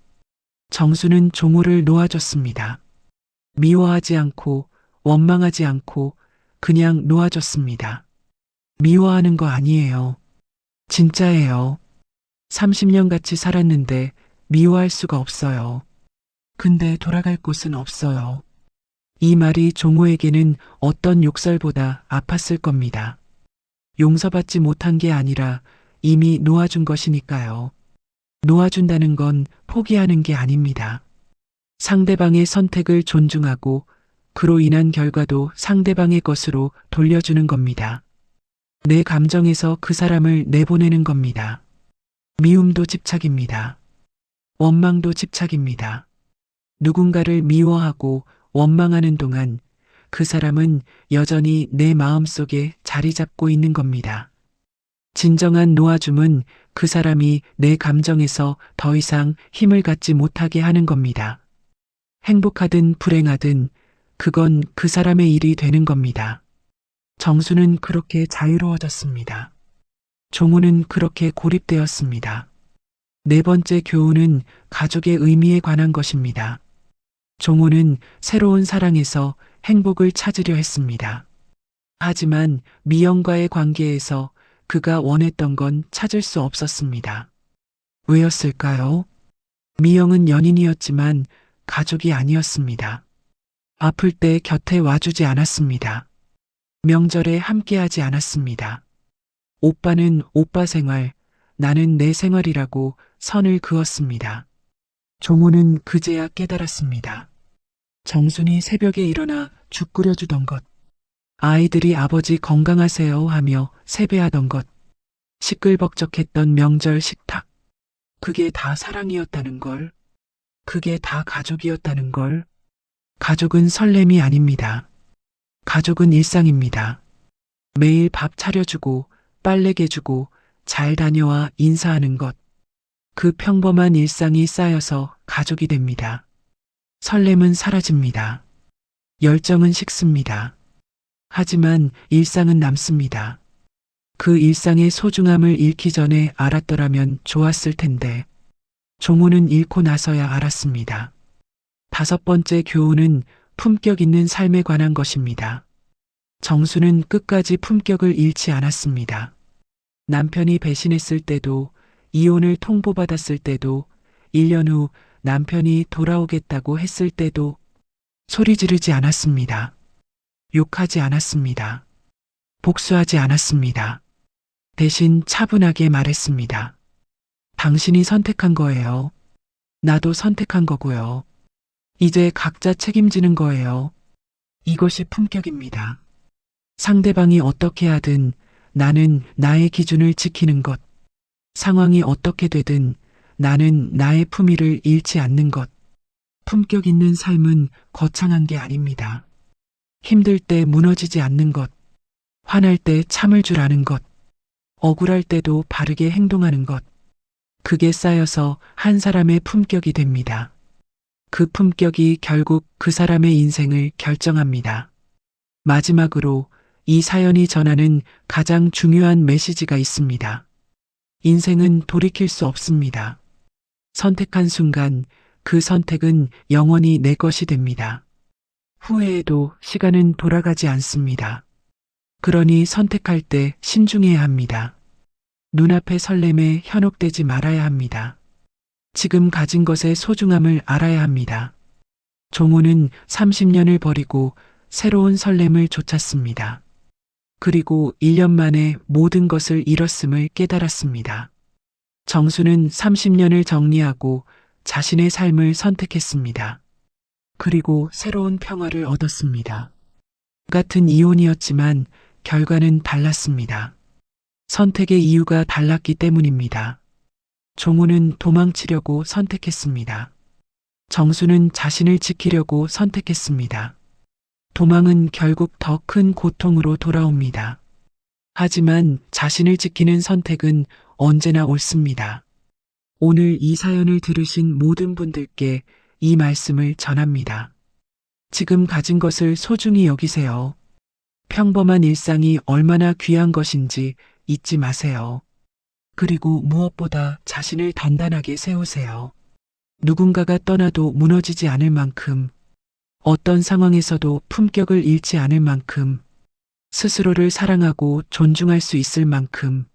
정수는 종우를 놓아줬습니다. 미워하지 않고 원망하지 않고 그냥 놓아줬습니다. 미워하는 거 아니에요. 진짜예요. 30년 같이 살았는데 미워할 수가 없어요. 근데 돌아갈 곳은 없어요. 이 말이 종호에게는 어떤 욕설보다 아팠을 겁니다. 용서받지 못한 게 아니라 이미 놓아준 것이니까요. 놓아준다는 건 포기하는 게 아닙니다. 상대방의 선택을 존중하고 그로 인한 결과도 상대방의 것으로 돌려주는 겁니다. 내 감정에서 그 사람을 내보내는 겁니다. 미움도 집착입니다. 원망도 집착입니다. 누군가를 미워하고 원망하는 동안 그 사람은 여전히 내 마음속에 자리 잡고 있는 겁니다. 진정한 놓아줌은 그 사람이 내 감정에서 더 이상 힘을 갖지 못하게 하는 겁니다. 행복하든 불행하든 그건 그 사람의 일이 되는 겁니다. 정수는 그렇게 자유로워졌습니다. 종우는 그렇게 고립되었습니다. 네 번째 교훈은 가족의 의미에 관한 것입니다. 종우는 새로운 사랑에서 행복을 찾으려 했습니다. 하지만 미영과의 관계에서 그가 원했던 건 찾을 수 없었습니다. 왜였을까요? 미영은 연인이었지만 가족이 아니었습니다. 아플 때 곁에 와주지 않았습니다. 명절에 함께하지 않았습니다. 오빠는 오빠 생활, 나는 내 생활이라고 선을 그었습니다. 종우는 그제야 깨달았습니다. 정순이 새벽에 일어나 죽 끓여주던 것, 아이들이 아버지 건강하세요 하며 세배하던 것, 시끌벅적했던 명절 식탁, 그게 다 사랑이었다는 걸, 그게 다 가족이었다는 걸. 가족은 설렘이 아닙니다. 가족은 일상입니다. 매일 밥 차려주고 빨래 개주고 잘 다녀와 인사하는 것. 그 평범한 일상이 쌓여서 가족이 됩니다. 설렘은 사라집니다. 열정은 식습니다. 하지만 일상은 남습니다. 그 일상의 소중함을 잃기 전에 알았더라면 좋았을 텐데. 종우는 잃고 나서야 알았습니다. 다섯 번째 교훈은 품격 있는 삶에 관한 것입니다. 정수는 끝까지 품격을 잃지 않았습니다. 남편이 배신했을 때도, 이혼을 통보받았을 때도, 1년 후 남편이 돌아오겠다고 했을 때도 소리 지르지 않았습니다. 욕하지 않았습니다. 복수하지 않았습니다. 대신 차분하게 말했습니다. 당신이 선택한 거예요. 나도 선택한 거고요. 이제 각자 책임지는 거예요. 이것이 품격입니다. 상대방이 어떻게 하든 나는 나의 기준을 지키는 것. 상황이 어떻게 되든 나는 나의 품위를 잃지 않는 것. 품격 있는 삶은 거창한 게 아닙니다. 힘들 때 무너지지 않는 것. 화날 때 참을 줄 아는 것. 억울할 때도 바르게 행동하는 것. 그게 쌓여서 한 사람의 품격이 됩니다. 그 품격이 결국 그 사람의 인생을 결정합니다. 마지막으로 이 사연이 전하는 가장 중요한 메시지가 있습니다. 인생은 돌이킬 수 없습니다. 선택한 순간 그 선택은 영원히 내 것이 됩니다. 후회해도 시간은 돌아가지 않습니다. 그러니 선택할 때 신중해야 합니다. 눈앞의 설렘에 현혹되지 말아야 합니다. 지금 가진 것의 소중함을 알아야 합니다. 종우는 30년을 버리고 새로운 설렘을 쫓았습니다. 그리고 1년 만에 모든 것을 잃었음을 깨달았습니다. 정수는 30년을 정리하고 자신의 삶을 선택했습니다. 그리고 새로운 평화를 얻었습니다. 같은 이혼이었지만 결과는 달랐습니다. 선택의 이유가 달랐기 때문입니다. 종우는 도망치려고 선택했습니다. 정수는 자신을 지키려고 선택했습니다. 도망은 결국 더 큰 고통으로 돌아옵니다. 하지만 자신을 지키는 선택은 언제나 옳습니다. 오늘 이 사연을 들으신 모든 분들께 이 말씀을 전합니다. 지금 가진 것을 소중히 여기세요. 평범한 일상이 얼마나 귀한 것인지 잊지 마세요. 그리고 무엇보다 자신을 단단하게 세우세요. 누군가가 떠나도 무너지지 않을 만큼, 어떤 상황에서도 품격을 잃지 않을 만큼, 스스로를 사랑하고 존중할 수 있을 만큼,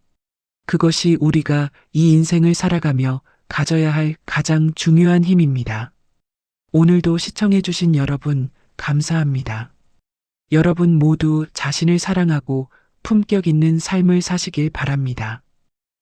그것이 우리가 이 인생을 살아가며 가져야 할 가장 중요한 힘입니다. 오늘도 시청해주신 여러분, 감사합니다. 여러분 모두 자신을 사랑하고 품격 있는 삶을 사시길 바랍니다.